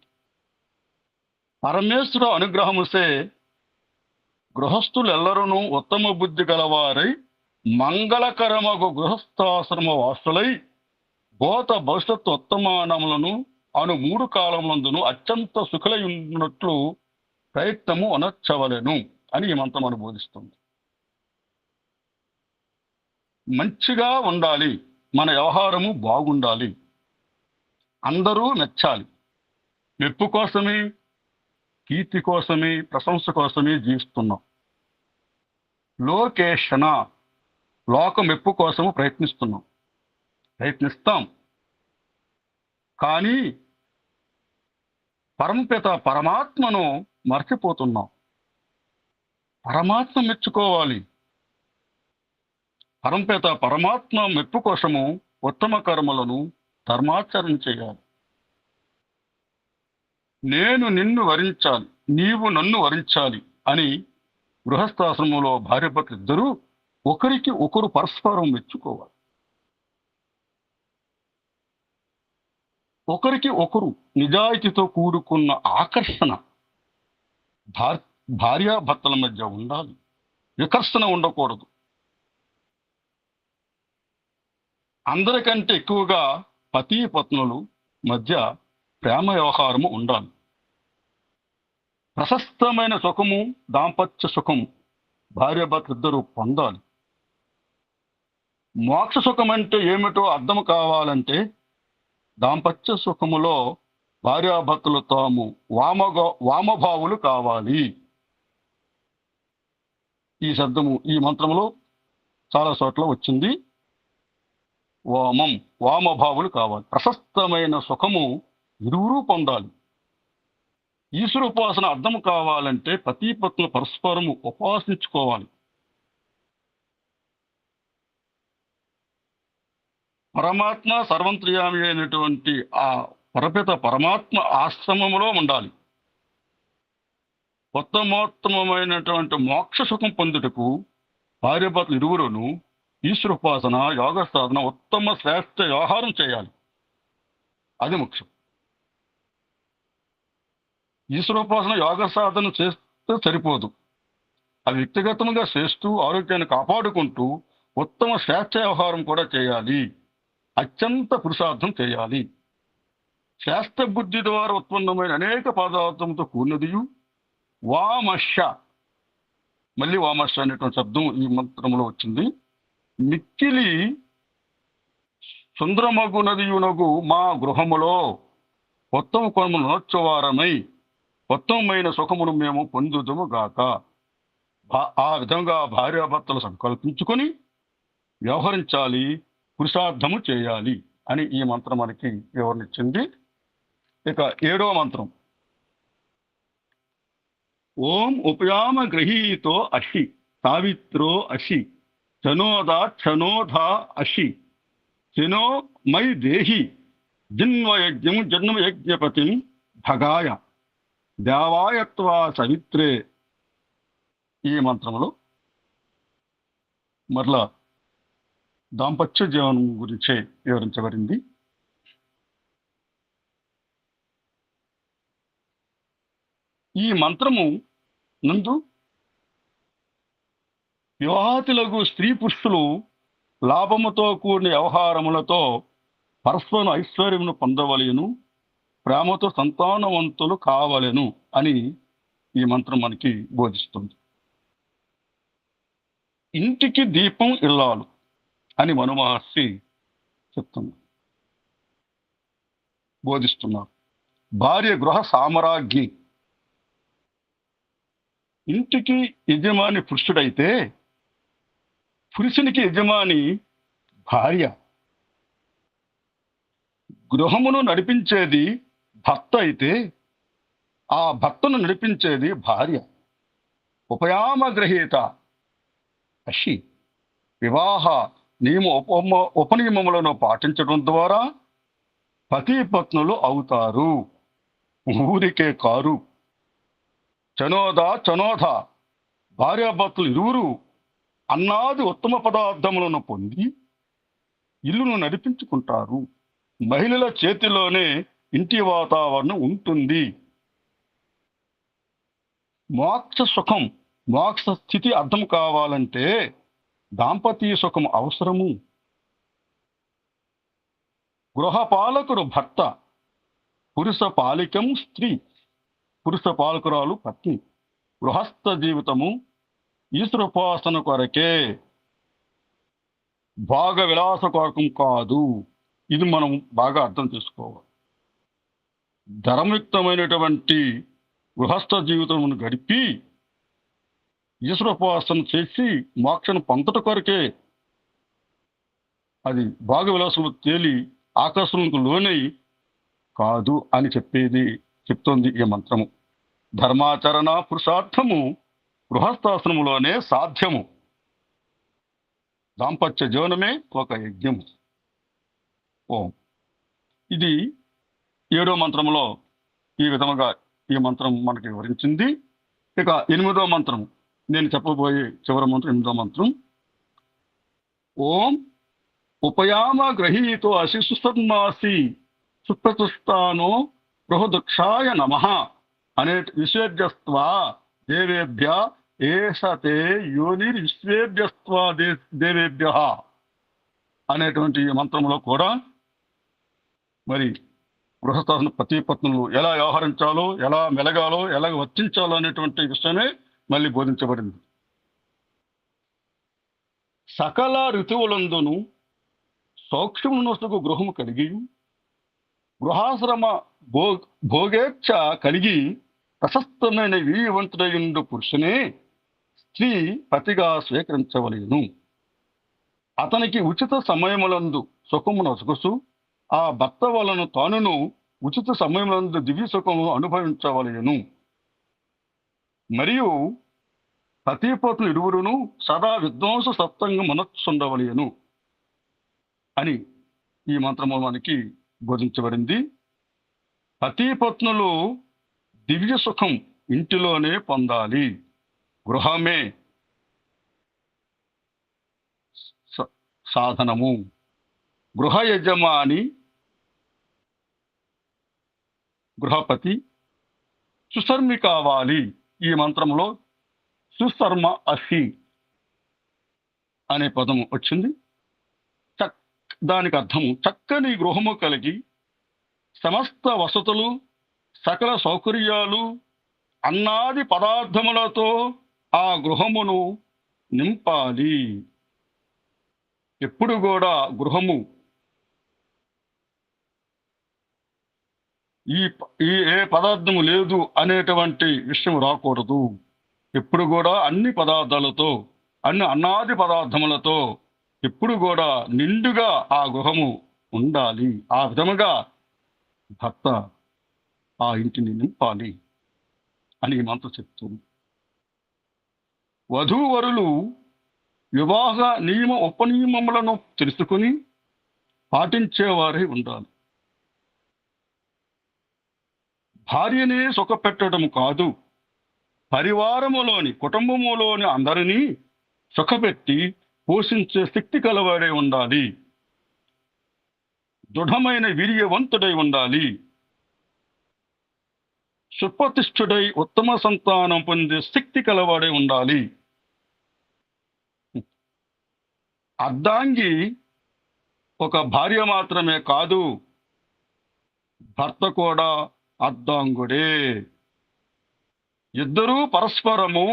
పరమేశ్వర అనుగ్రహముసే గృహస్థులెల్లరూ ఉత్తమ బుద్ధి గలవారై మంగళకరమగు గృహస్థాశ్రమ వాసులై భూత భవిష్యత్తు ఉత్తమానములను అను 3 కాలములందును అత్యంత సుఖులయున్నట్లు ప్రయత్నము అనర్చవలెను అని ఈ మంత్రం అనుబోధిస్తుంది. మంచిగా ఉండాలి, మన వ్యవహారము బాగుండాలి, అందరూ మెచ్చాలి. మెప్పు కోసమే, కీర్తి కోసమే, ప్రశంస కోసమే జీవిస్తున్నాం. లోకేషణ లోక మెప్పు కోసము ప్రయత్నిస్తాం. కానీ పరమపిత పరమాత్మను మర్చిపోతున్నాం. పరమాత్మ మెచ్చుకోవాలి. పరమపిత పరమాత్మ మెప్పు కోసము ఉత్తమ కర్మలను ధర్మాచరణ చేయాలి. నేను నిన్ను వరించాలి, నీవు నన్ను వరించాలి అని గృహస్థాశ్రమంలో భార్యాభర్తలు ఇద్దరూ ఒకరికి ఒకరు పరస్పరం మెచ్చుకోవాలి. ఒకరికి ఒకరు నిజాయితీతో కూడుకున్న ఆకర్షణ భార్యాభర్తల మధ్య ఉండాలి. వికర్షణ ఉండకూడదు. అందరికంటే ఎక్కువగా పతి పత్నులు మధ్య ప్రేమ వ్యవహారము ఉండాలి. ప్రశస్తమైన సుఖము, దాంపత్య సుఖము భార్యాభర్తలు ఇద్దరూ పొందాలి. మోక్ష సుఖం అంటే ఏమిటో అర్థం కావాలంటే దాంపత్య సుఖములో భార్యాభర్తలు తాము వామభావులు కావాలి. ఈ శబ్దము ఈ మంత్రములో చాలా చోట్ల వచ్చింది. వామభావులు కావాలి. ప్రశస్తమైన సుఖము ఇరువురూ పొందాలి. ఈశ్వర ఉపాసన అర్థం కావాలంటే పతి పత్నులు పరస్పరము ఉపాసించుకోవాలి. పరమాత్మ సర్వంత్ర్యామి అయినటువంటి ఆ పరపిత పరమాత్మ ఆశ్రమములో ఉండాలి. ఉత్తమోత్తమైనటువంటి మోక్ష సుఖం పొందుటకు భార్యాభర్తలు ఇరువురును ఈశ్వరోపాసన, యోగ సాధన, ఉత్తమ శ్రేష్ఠ వ్యవహారం చేయాలి. అది ముఖ్యం. ఈశ్వరోపాసన, యోగ సాధన చేస్తే సరిపోదు. అది వ్యక్తిగతంగా చేస్తూ ఆరోగ్యాన్ని కాపాడుకుంటూ ఉత్తమ శ్రేష్ఠ వ్యవహారం కూడా చేయాలి. అత్యంత పురుషార్థం చేయాలి. శ్రేష్ఠ బుద్ధి ద్వారా ఉత్పన్నమైన అనేక పదార్థంతో కూడినదియు వామశ, మళ్ళీ వామశ అనేటువంటి శబ్దం ఈ మంత్రంలో వచ్చింది. మిక్కిలి సుందరమగునదియునగు మా గృహములో ఉత్తమ కొనములు నోచువారమై ఉత్తమమైన సుఖమును మేము పొందుదుము గాక. ఆ విధంగా భార్యాభర్తలు సంకల్పించుకొని వ్యవహరించాలి, పురుషార్థము చేయాలి అని ఈ మంత్రం మనకి వివరణిచ్చింది. ఇక 7వ మంత్రం. ఓం ఉపయామ గృహీతో అషి సావిత్రో అషి క్షణోధా అషి శనో మై దేహి జిన్వయజ్ఞం జన్మయజ్ఞపతిం భగాయ దేవాయత్వా సవిత్రే. ఈ మంత్రంలో మరలా దాంపత్య జీవనం గురించే వివరించబడింది. ఈ మంత్రము నందు వివాహితులకు స్త్రీ పురుషులు లాభముతో కూడిన వ్యవహారములతో పరస్పర ఐశ్వర్యమును పొందవలెను, ప్రేమతో సంతానవంతులు కావలెను అని ఈ మంత్రం మనకి బోధిస్తుంది. ఇంటికి దీపం ఇల్లాలు అని మను మహర్షి చెప్తున్నారు, బోధిస్తున్నారు. భార్య గృహ సామ్రాజ్ఞి. ఇంటికి యజమాని పురుషుడైతే పురుషునికి యజమాని భార్య. గృహమును నడిపించేది భర్త అయితే ఆ భర్తను నడిపించేది భార్య. ఉపయామగ్రహీత అషి. వివాహ ఉపనియమములను పాటించడం ద్వారా పతి పత్నులు అవుతారు, ఊరికే కారు. చనోద భార్యాభర్తలు ఇరువురు అన్నాది ఉత్తమ పదార్థములను పొంది ఇల్లును నడిపించుకుంటారు. మహిళల చేతిలోనే ఇంటి వాతావరణం ఉంటుంది. మోక్ష స్థితి అర్థం కావాలంటే దాంపత్య సుఖం అవసరము. గృహపాలకుడు భర్త, పురుష పాలికం స్త్రీ, పురుష పాలకురాలు పత్ని. గృహస్థ జీవితము ఈశ్వరోపాసన కొరకే, భాగ విలాస కొరకం కాదు. ఇది మనం బాగా అర్థం చేసుకోవాలి. ధర్మయుక్తమైనటువంటి గృహస్థ జీవితమును గడిపి ఈశ్వరోపాసన చేసి మోక్షను పొందట కొరకే. అది భాగ విలాసము తేలి ఆకర్షణకు లోనై కాదు అని చెప్తోంది ఈ మంత్రము. ధర్మాచరణ పురుషార్థము గృహస్థాశ్రములోనే సాధ్యము. దాంపత్య జీవనమే ఒక యజ్ఞము. ఓం. ఇది 7వ మంత్రంలో ఈ విధముగా ఈ మంత్రం మనకి వివరించింది. ఇక 8వ మంత్రం, నేను చెప్పబోయే చివరి మంత్రం 8వ మంత్రం. ఓం ఉపయామ గ్రహీతో అశిశుసన్మాసి సుప్రతుష్టానో బృహదక్షాయ నమః అనే విశ్వేభ్యస్త్వా దేవేభ్య ఏషతే యోనిర్ విశ్వేభ్యస్త్వా దేవేభ్య అనేటువంటి మంత్రంలో కూడా మరి గృహస్థాశ్రమ పతి పత్నులు ఎలా వ్యవహరించాలో, ఎలా మెలగాలో, ఎలా వర్తించాలో అనేటువంటి విషయమే మళ్ళీ బోధించబడింది. సకల ఋతువులందును సౌక్ష్మనసుకు గృహము కలిగి గృహాశ్రమ భోగేచ్ఛ కలిగి ప్రశస్తమైన వీర్యవంతుడయుండు పురుషునే స్త్రీ పతిగా స్వీకరించవలేను. అతనికి ఉచిత సమయములందు సుఖమును నొసగుసు ఆ భర్త వలన తానును ఉచిత సమయములందు దివ్య సుఖము అనుభవించవలేను. మరియు పతిపత్నులు ఇరువురును సదా విధ్వంస సప్తంగా మనస్సుండవలేను అని ఈ మంత్రము మనకి బోధించబడింది. పతిపత్నులు దివ్య సుఖం ఇంటిలోనే పొందాలి. గృహమే సాధనము. గృహ యజమాని గృహపతి సుశర్మి కావాలి. ఈ మంత్రంలో సుశర్మ అసి అనే పదము వచ్చింది. దానికి అర్థము చక్కని గృహము కలిగి సమస్త వసతులు, సకల సౌకర్యాలు, అన్నాది పదార్థములతో ఆ గృహమును నింపాలి. ఎప్పుడు కూడా గృహము ఏ పదార్థము లేదు అనేటువంటి విషయం రాకూడదు. ఎప్పుడు కూడా అన్ని పదార్థాలతో, అన్ని అన్నాది పదార్థములతో ఎప్పుడు కూడా నిండుగా ఆ గృహము ఉండాలి. ఆ విధముగా భర్త ఆ ఇంటిని నింపాలి అని ఈ మంత్రం చెప్తుంది. వధూవరులు వివాహ నియమ ఉపనియమములను తెలుసుకుని పాటించేవారై ఉండాలి. భార్యనే సుఖపెట్టడం కాదు, పరివారములోని కుటుంబములోని అందరినీ సుఖపెట్టి పోషించే శక్తి కలవాడై ఉండాలి. దృఢమైన వీర్యవంతుడై ఉండాలి. సుప్రతిష్ఠుడై ఉత్తమ సంతానం పొందే శక్తి కలవాడే ఉండాలి. అర్ధాంగి ఒక భార్య మాత్రమే కాదు, భర్త కూడా అర్ధాంగుడే. ఇద్దరూ పరస్పరము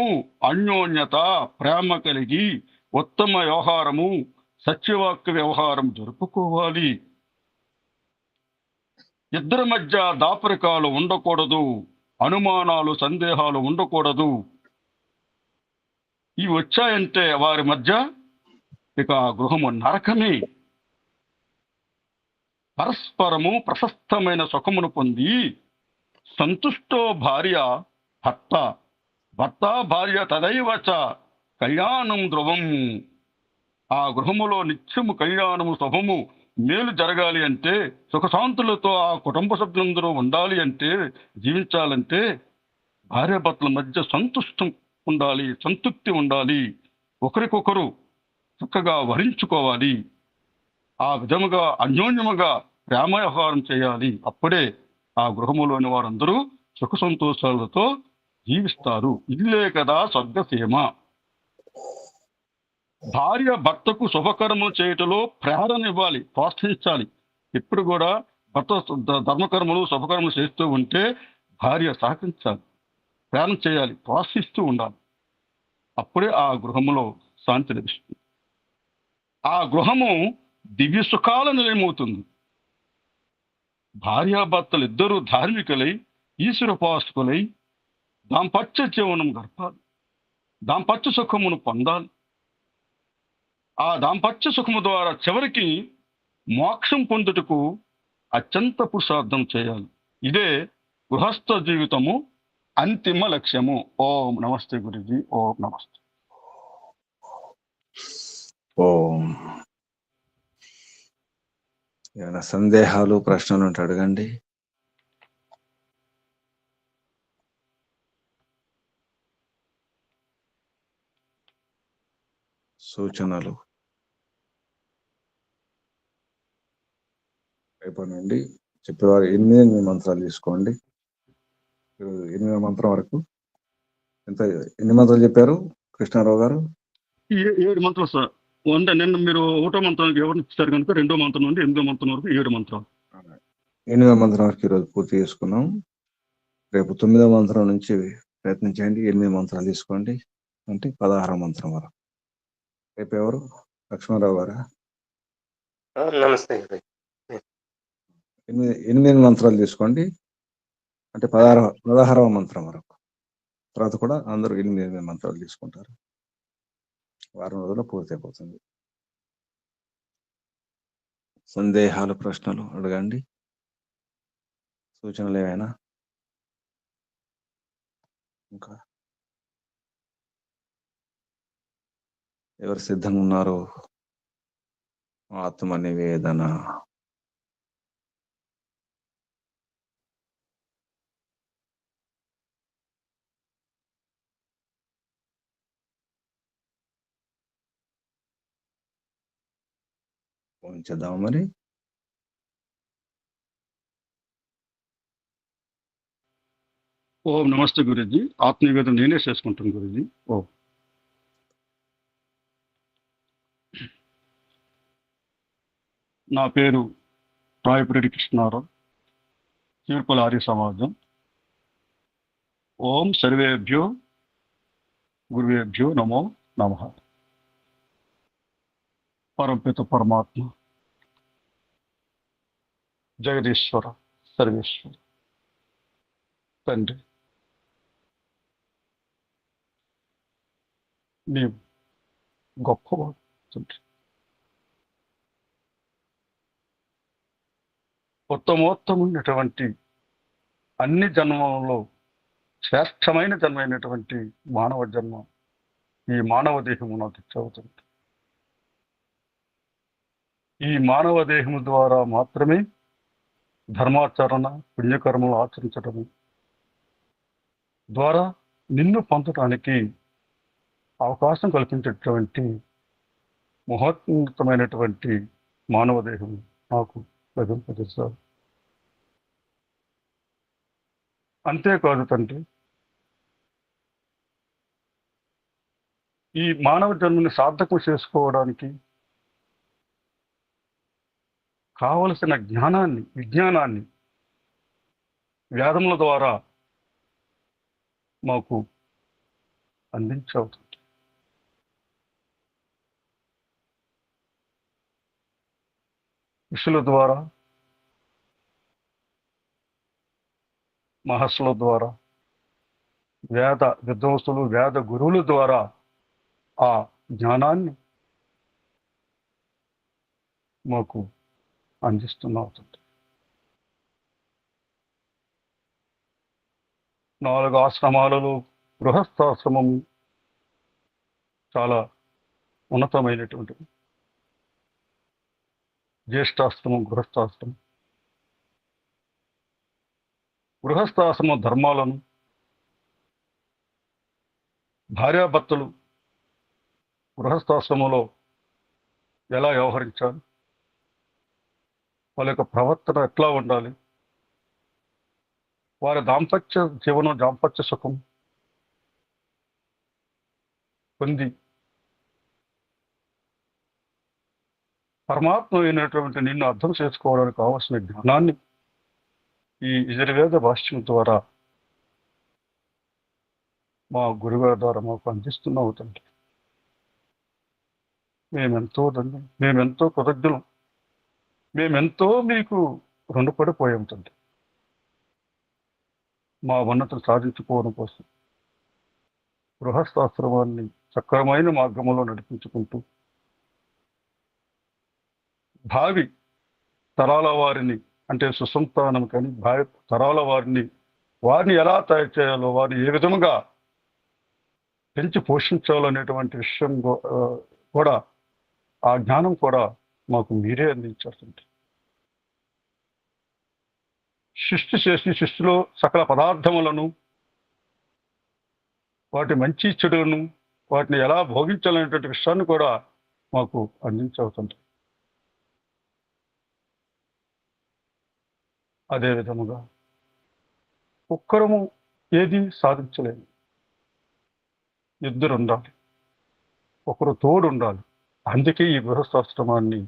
అన్యోన్యత, ప్రేమ కలిగి ఉత్తమ వ్యవహారము, సత్యవాక్య వ్యవహారం జరుపుకోవాలి. ఇద్దరి మధ్య దాపరికాలు ఉండకూడదు, అనుమానాలు, సందేహాలు ఉండకూడదు. ఇవి వచ్చాయంటే వారి మధ్య ఇక గృహము నరకమే. పరస్పరము ప్రశస్తమైన సుఖమును పొంది సంతుష్టో భార్య భర్త, భర్త భార్య తదైవచ కళ్యాణం ధ్రువం. ఆ గృహములో నిత్యము కళ్యాణము, శుభము, మేలు జరగాలి అంటే, సుఖశాంతులతో ఆ కుటుంబ సభ్యులందరూ ఉండాలి అంటే, జీవించాలంటే భార్యాభర్తల మధ్య సంతుష్టం ఉండాలి, సంతృప్తి ఉండాలి, ఒకరికొకరు చక్కగా వరించుకోవాలి. ఆ విధముగా అన్యోన్యముగా ప్రేమ వ్యవహారం చేయాలి. అప్పుడే ఆ గృహములోని వారందరూ సుఖ సంతోషాలతో జీవిస్తారు. ఇల్లే కదా స్వర్గసీమ. భార్య భర్తకు శుభకర్మలు చేయటంలో ప్రేరణ ఇవ్వాలి, ప్రోత్సహించాలి. ఎప్పుడు కూడా భర్త ధర్మకర్మలు, శుభకర్మలు చేస్తూ ఉంటే భార్య సహకరించాలి, ప్రేరణ చేయాలి, ప్రోత్సహిస్తూ ఉండాలి. అప్పుడే ఆ గృహములో శాంతి లభిస్తుంది. ఆ గృహము దివ్య సుఖాల నిలయమవుతుంది. భార్యాభర్తలు ఇద్దరూ ధార్మికులై, ఈశ్వరోపాసకులై దాంపత్య జీవనం గడపాలి, దాంపత్య సుఖమును పొందాలి. ఆ దాంపత్య సుఖము ద్వారా చివరికి మోక్షం పొందుటకు అత్యంత పురుషార్థం చేయాలి. ఇదే గృహస్థ జీవితము అంతిమ లక్ష్యము. ఓం నమస్తే గురుజీ. ఓం నమస్తే. ఓం. ఏమైనా సందేహాలు, ప్రశ్నలు ఉంటే అడగండి. సూచనలు. రేపటి నుండి చెప్పేవారు 8 మంత్రాలు తీసుకోండి. 8వ మంత్రం వరకు ఎంత, ఎన్ని మంత్రాలు చెప్పారు కృష్ణారావు గారు? 7 మంత్రాలు సార్. అంటే నిన్న మీరు 1వ మంత్రానికి ఎవరిని ఇచ్చారు కనుక 2వ మంత్రం నుండి 8వ మంత్రం వరకు 7 మంత్రాలు. 8వ మంత్రం వరకు ఈరోజు పూర్తి చేసుకున్నాం. రేపు 9వ మంత్రం నుంచి ప్రయత్నం చేయండి. 8 మంత్రాలు తీసుకోండి, అంటే 16వ మంత్రం వరకు. రేపు ఎవరు? లక్ష్మణరావు గారా? నమస్తే. 8 మంత్రాలు తీసుకోండి, అంటే 16వ మంత్రం వరకు. తర్వాత కూడా అందరూ 8 మంత్రాలు తీసుకుంటారు. వారం రోజుల్లో పూర్తి అయిపోతుంది. సందేహాలు, ప్రశ్నలు అడగండి. సూచనలు ఏమైనా? ఇంకా ఎవరు సిద్ధంగా ఉన్నారు? ఆత్మ నివేదన. ఉంచేద్దాం మరి. ఓం నమస్తే గురుజీ. ఆత్మనివేదన నేనే చేసుకుంటాను గురుజీ. ఓం. నా పేరు రాయపురెడ్డి కృష్ణారావు, తీర్పుల ఆర్య సమాజం. ఓం సర్వేభ్యో గురువేభ్యో నమో నమః. పరమపిత పరమాత్మ జగదీశ్వర సర్వేశ్వర తండ్రి, నీవు గొప్పవాడు తండ్రి. ఉత్తమోత్తమైనటువంటి అన్ని జన్మలలో శ్రేష్టమైన జన్మైనటువంటి మానవ జన్మ, ఈ మానవ దేహము నాకు ఇచ్చవుతుంది. ఈ మానవ దేహము ద్వారా మాత్రమే ధర్మాచరణ, పుణ్యకర్మలు ఆచరించడము ద్వారా నిన్ను పొందటానికి అవకాశం కల్పించేటువంటి మహోన్నతమైనటువంటి మానవ దేహం నాకు లభింపజేశారు. అంతేకాదు తండ్రి, ఈ మానవ జన్మని సార్థకం చేసుకోవడానికి కావలసిన జ్ఞానాన్ని, విజ్ఞానాన్ని వేదముల ద్వారా మాకు అందించవుతుంది. ఋషుల ద్వారా, మహర్షుల ద్వారా, వేద విద్వాంసులు, వేద గురువుల ద్వారా ఆ జ్ఞానాన్ని మాకు అందిస్తున్నవుతుంది. 4 ఆశ్రమాలలో గృహస్థాశ్రమం చాలా ఉన్నతమైనటువంటిది. జ్యేష్ఠాశ్రమం, గృహస్థాశ్రమం. గృహస్థాశ్రమ ధర్మాలను భార్యాభర్తలు గృహస్థాశ్రమంలో ఎలా వ్యవహరించాలి, వాళ్ళ యొక్క ప్రవర్తన ఎట్లా ఉండాలి, వారి దాంపత్య జీవనం, దాంపత్య సుఖం పొంది పరమాత్మ అయినటువంటి నిన్ను అర్థం చేసుకోవడానికి కావాల్సిన జ్ఞానాన్ని ఈ యజుర్వేద భాష్యం ద్వారా మా గురుగారి ద్వారా మాకు అందిస్తున్న అవుతుంది. మేమెంతో కృతజ్ఞులం, మేమెంతో మీకు రుణపడిపోయి ఉంటుంది. మా ఉన్నతిని సాధించుకోవడం కోసం గృహస్థాశ్రమాన్ని సక్రమైన మార్గంలో నడిపించుకుంటూ భావి తరాల వారిని, అంటే సుసంతానం కానీ భావి తరాల వారిని ఎలా తయారు చేయాలో, వారిని ఏ విధంగా పెంచి పోషించాలనేటువంటి విషయం కూడా, ఆ జ్ఞానం కూడా మాకు మీరే అందించాల్సింది. సృష్టి చేసి సృష్టిలో సకల పదార్థములను, వాటి మంచి చెడులను, వాటిని ఎలా భోగించాలనేటువంటి విషయాన్ని కూడా మాకు అందించవుతుంది. అదే విధముగా ఒక్కరము ఏది సాధించలేము. ఇద్దరు ఉండాలి, ఒకరు తోడు ఉండాలి. అందుకే ఈ గృహస్థాశ్రమాన్ని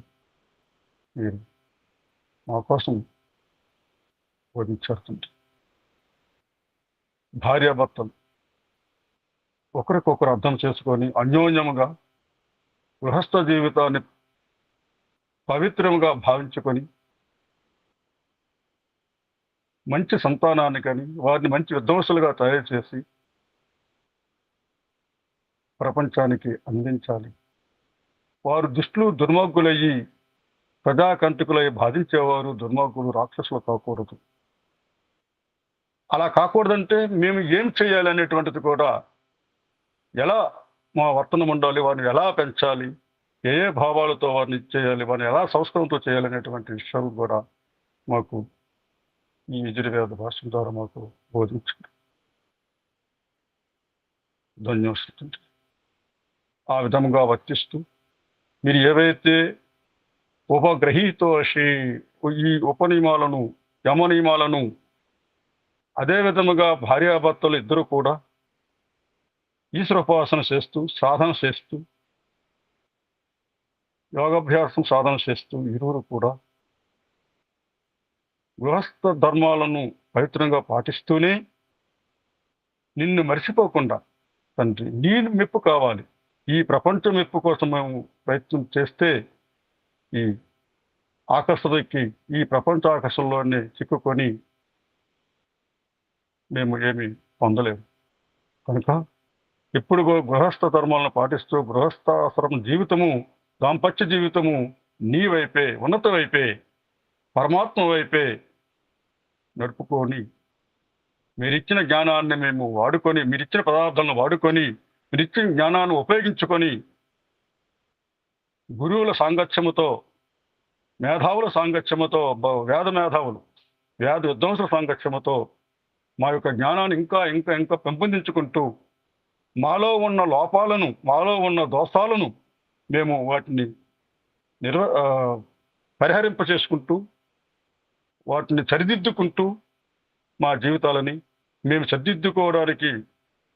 మీరు మా కోసం బోధించేస్తుంది. భార్యాభర్తలు ఒకరికొకరు అర్థం చేసుకొని అన్యోన్యముగా గృహస్థ జీవితాన్ని పవిత్రముగా భావించుకొని మంచి సంతానాన్ని కానీ వారిని మంచి విద్వాంసులుగా తయారు చేసి ప్రపంచానికి అందించాలి. వారు దుష్టులు, దుర్మార్గులయ్యి ప్రజాకంటకులై బాధించేవారు దుర్మార్గులు, రాక్షసులు కాకూడదు. అలా కాకూడదంటే మేము ఏం చేయాలి అనేటువంటిది కూడా, ఎలా మా వర్తనం ఉండాలి, వారిని ఎలా పెంచాలి, ఏ భావాలతో వారిని చేయాలి, వారిని ఎలా సంస్కృతంతో చేయాలనేటువంటి విషయాలు కూడా మాకు ఈ యజుర్వేద భాష ద్వారా మాకు బోధించారు. ధన్యోస్తుంది. ఆ విధముగా వర్తిస్తూ మీరు ఏవైతే ఉపగ్రహీతో ఈ ఉపనియమాలను, యమనియమాలను, అదే విధముగా భార్యాభర్తలు ఇద్దరు కూడా ఈశ్వరోపాసన చేస్తూ, సాధన చేస్తూ, యోగాభ్యాసం సాధన చేస్తూ ఇరువురు కూడా గృహస్థ ధర్మాలను పవిత్రంగా పాటిస్తూనే నిన్ను మర్చిపోకుండా, తండ్రి నీ మెప్పు కావాలి, ఈ ప్రపంచ మెప్పు కోసం మేము ప్రయత్నం చేస్తే ఈ ఆకర్షణకి, ఈ ప్రపంచ ఆకర్షణలోనే చిక్కుకొని మేము ఏమి పొందలేము. కనుక ఇప్పుడు గృహస్థ ధర్మాలను పాటిస్తూ గృహస్థాశ్రమ జీవితము, దాంపత్య జీవితము నీ వైపే, ఉన్నత వైపే, పరమాత్మ వైపే నడుపుకొని మీరిచ్చిన జ్ఞానాన్ని మేము వాడుకొని, మీరిచ్చిన పదార్థాలను వాడుకొని, మీరిచ్చిన జ్ఞానాన్ని ఉపయోగించుకొని గురువుల సాంగత్యముతో, మేధావుల సాంగత్యముతో, వేద మేధావులు, వేద విద్వాంసుల సాంగత్యముతో మా యొక్క జ్ఞానాన్ని ఇంకా ఇంకా ఇంకా పెంపొందించుకుంటూ మాలో ఉన్న లోపాలను, మాలో ఉన్న దోషాలను మేము వాటిని పరిహరింప చేసుకుంటూ, వాటిని సరిదిద్దుకుంటూ మా జీవితాలని మేము సర్దిద్దుకోవడానికి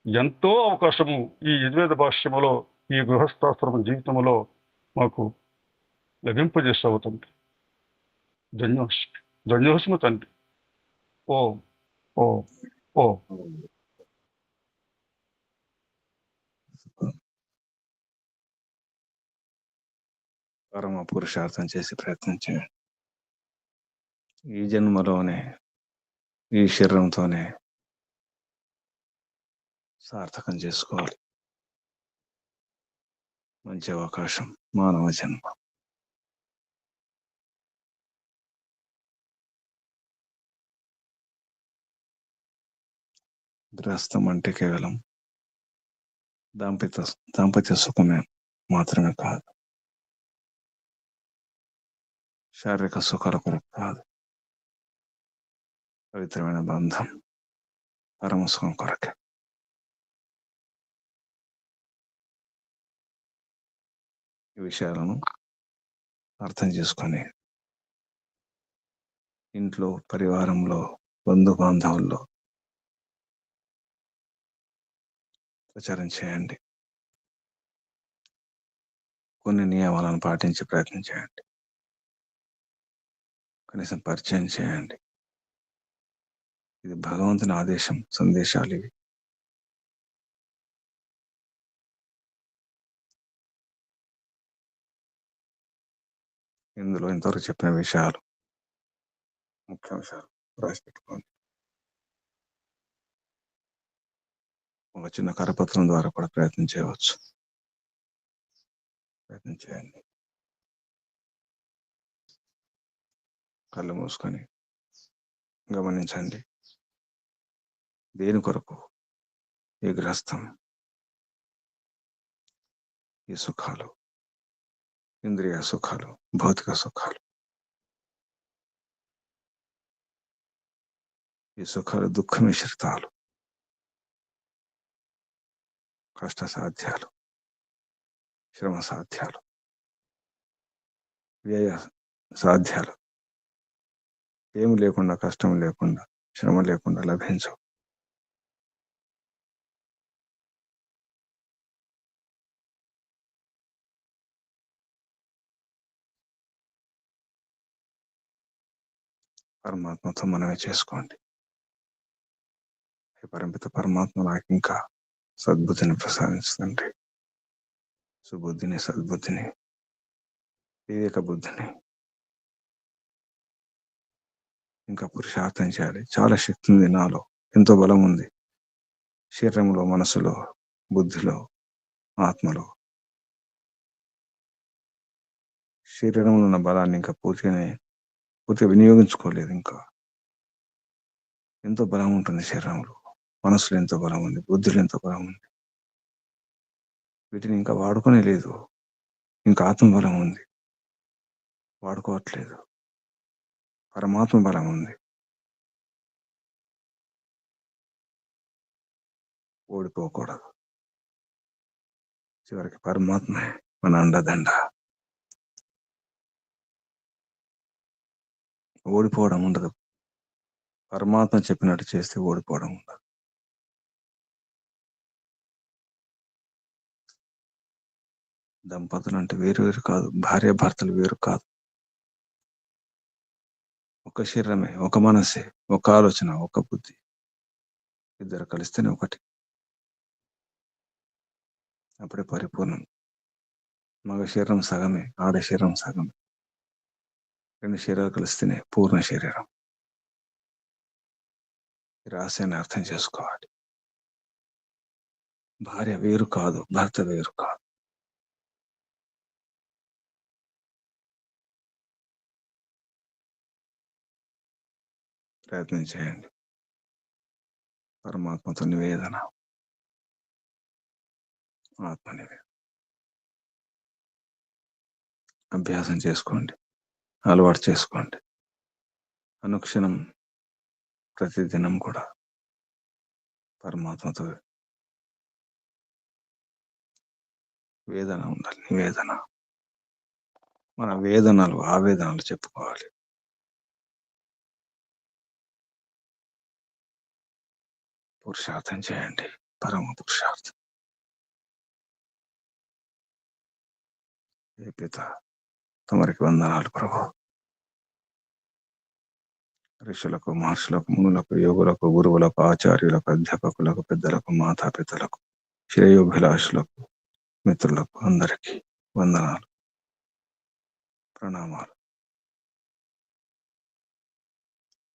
ఎంతో అవకాశము ఈ యజుర్వేద భాష్యములో, ఈ గృహస్థాశ్రమ జీవితంలో మాకు లభింపజేస్తావు తండ్రి. ధన్యోస్మి, ధన్యోస్మి తండ్రి. ఓ ఓ ఓ పరమ పురుషార్థం చేసి ప్రయత్నం చేయండి. ఈ జన్మలోనే ఈ శరీరంతోనే సార్థకం చేసుకోవాలి. మంచి అవకాశం మానవ జన్మ. గృహస్థం అంటే కేవలం దాంపత్య సుఖమే మాత్రమే కాదు, శారీరక సుఖాల కొరకు కాదు, పవిత్రమైన బంధం, పరమ సుఖం కొరకే. ఈ విషయాలను అర్థం చేసుకొని ఇంట్లో, పరివారంలో, బంధు బాంధవుల్లో ప్రచారం చేయండి. కొన్ని నియమాలను పాటించి ప్రయత్నం చేయండి. కనీసం పరిచయం చేయండి. ఇది భగవంతుని ఆదేశం, సందేశాలు ఇవి. ఇందులో ఇంతవరకు చెప్పిన విషయాలు, ముఖ్యాంశాలు రాసి పెట్టుకోండి. ఒక చిన్న కరపత్రం ద్వారా కూడా ప్రయత్నం చేయవచ్చు. ప్రయత్నం చేయండి. కళ్ళు మూసుకొని గమనించండి. దేని కొరకు ఈ గ్రస్తం, ఈ సుఖాలు, ఇంద్రియ సుఖాలు, భౌతిక సుఖాలు, ఈ సుఖాలు దుఃఖ మిశ్రితాలు, కష్ట సాధ్యాలు, శ్రమ సాధ్యాలు, వ్యయ సాధ్యాలు. ఏమి లేకుండా, కష్టం లేకుండా, శ్రమ లేకుండా లభించవు. పరమాత్మతో మనమే చేసుకోండి. పరమిత పరమాత్మ నాకు ఇంకా సద్బుద్ధిని ప్రసాదించండి. సుబుద్ధిని, సద్బుద్ధిని, వివేక బుద్ధిని. ఇంకా పురుషార్థం చేయాలి. చాలా శక్తి ఉంది నాలో, ఎంతో బలం ఉంది శరీరంలో, మనసులో, బుద్ధిలో, ఆత్మలో. శరీరంలో ఉన్న బలాన్ని ఇంకా పూర్తిగా వినియోగించుకోలేదు. ఇంకా ఎంతో బలం ఉంటుంది శరీరంలో, మనసులో ఎంతో బలం ఉంది, బుద్ధిలో ఎంతో బలం ఉంది. వీటిని ఇంకా వాడుకునే లేదు. ఇంకా ఆత్మబలం ఉంది, వాడుకోవట్లేదు. పరమాత్మ బలం ఉంది, ఓడిపోకూడదు. చివరికి పరమాత్మే మన అండదండ. ఓడిపోవడం ఉండదు. పరమాత్మ చెప్పినట్టు చేస్తే ఓడిపోవడం ఉండదు. దంపతులు అంటే వేరు వేరు కాదు, భార్య భర్తలు వేరు కాదు. ఒక శరీరమే, ఒక మనసే, ఒక ఆలోచన, ఒక బుద్ధి. ఇద్దరు కలిస్తేనే ఒకటి. అప్పుడే పరిపూర్ణం. మగ శరీరం సగమే, ఆడ శరీరం సగమే. రెండు శరీరాలు కలిస్తేనే పూర్ణ శరీరం. ఈ రహస్యాన్ని అర్థం చేసుకోవాలి. భార్య వేరు కాదు, భర్త వేరు కాదు. ప్రయత్నం చేయండి. పరమాత్మతో నివేదన, ఆత్మ నివేదన అభ్యాసం చేసుకోండి, అలవాటు చేసుకోండి. అనుక్షణం, ప్రతిదినం కూడా పరమాత్మతో వేదన ఉండాలి. నివేదన, మన వేదనలు, ఆవేదనలు చెప్పుకోవాలి. పురుషార్థం చేయండి. పరమ పురుషార్థం. ఏ పిత, తమరికి వందనాలు ప్రభు. ఋషులకు, మహర్షులకు, మునులకు, యోగులకు, గురువులకు, ఆచార్యులకు, అధ్యాపకులకు, పెద్దలకు, మాతాపితలకు, శ్రేయోభిలాషులకు, మిత్రులకు అందరికీ వందనాలు, ప్రణామాలు.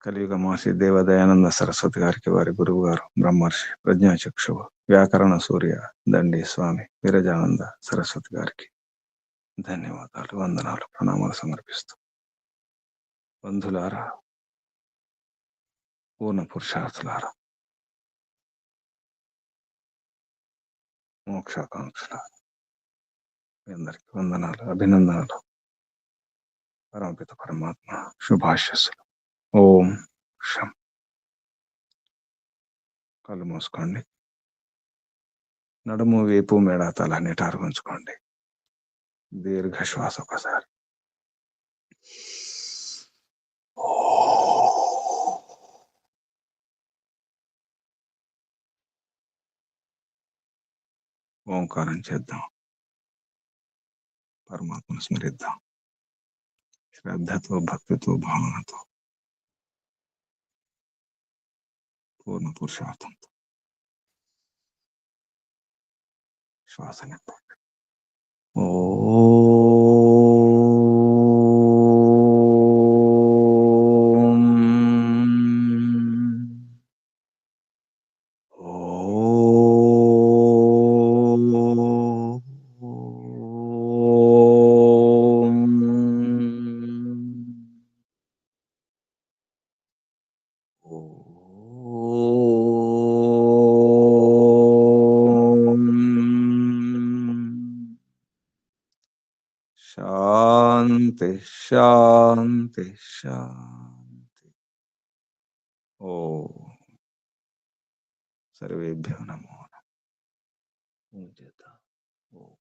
కలియుగ మాసి దేవదయానంద సరస్వతి గారికి, వారి గురువు గారు బ్రహ్మర్షి ప్రజ్ఞాచక్షువు వ్యాకరణ సూర్య దండి స్వామి విరజానంద సరస్వతి గారికి ధన్యవాదాలు, వందనాలు, ప్రణామాలు సమర్పిస్తూ, బంధులారా, పూర్ణ పురుషార్థులారా, మోక్షాకాంక్షలారా, మీ అందరికీ వందనాలు, అభినందనలు. పరమపిత పరమాత్మ శుభాశస్సులు. ఓం శం. కళ్ళు మూసుకోండి. నడుము, వేపు, మెడ, తల నిటారు ఉంచుకోండి. దీర్ఘ శ్వాస ఒకసారి. ఓంకారం చేద్దాం. పరమాత్మను స్మరిద్దాం. శ్రద్ధతో, భక్తితో, భావనతో, పూర్ణ పురుషార్థంతో శ్వాస నింపండి. శాంతి శాంతి శాంతి. ఓ సర్వేభ్యో నమో నమః. ఓం చేద్దాం. ఓం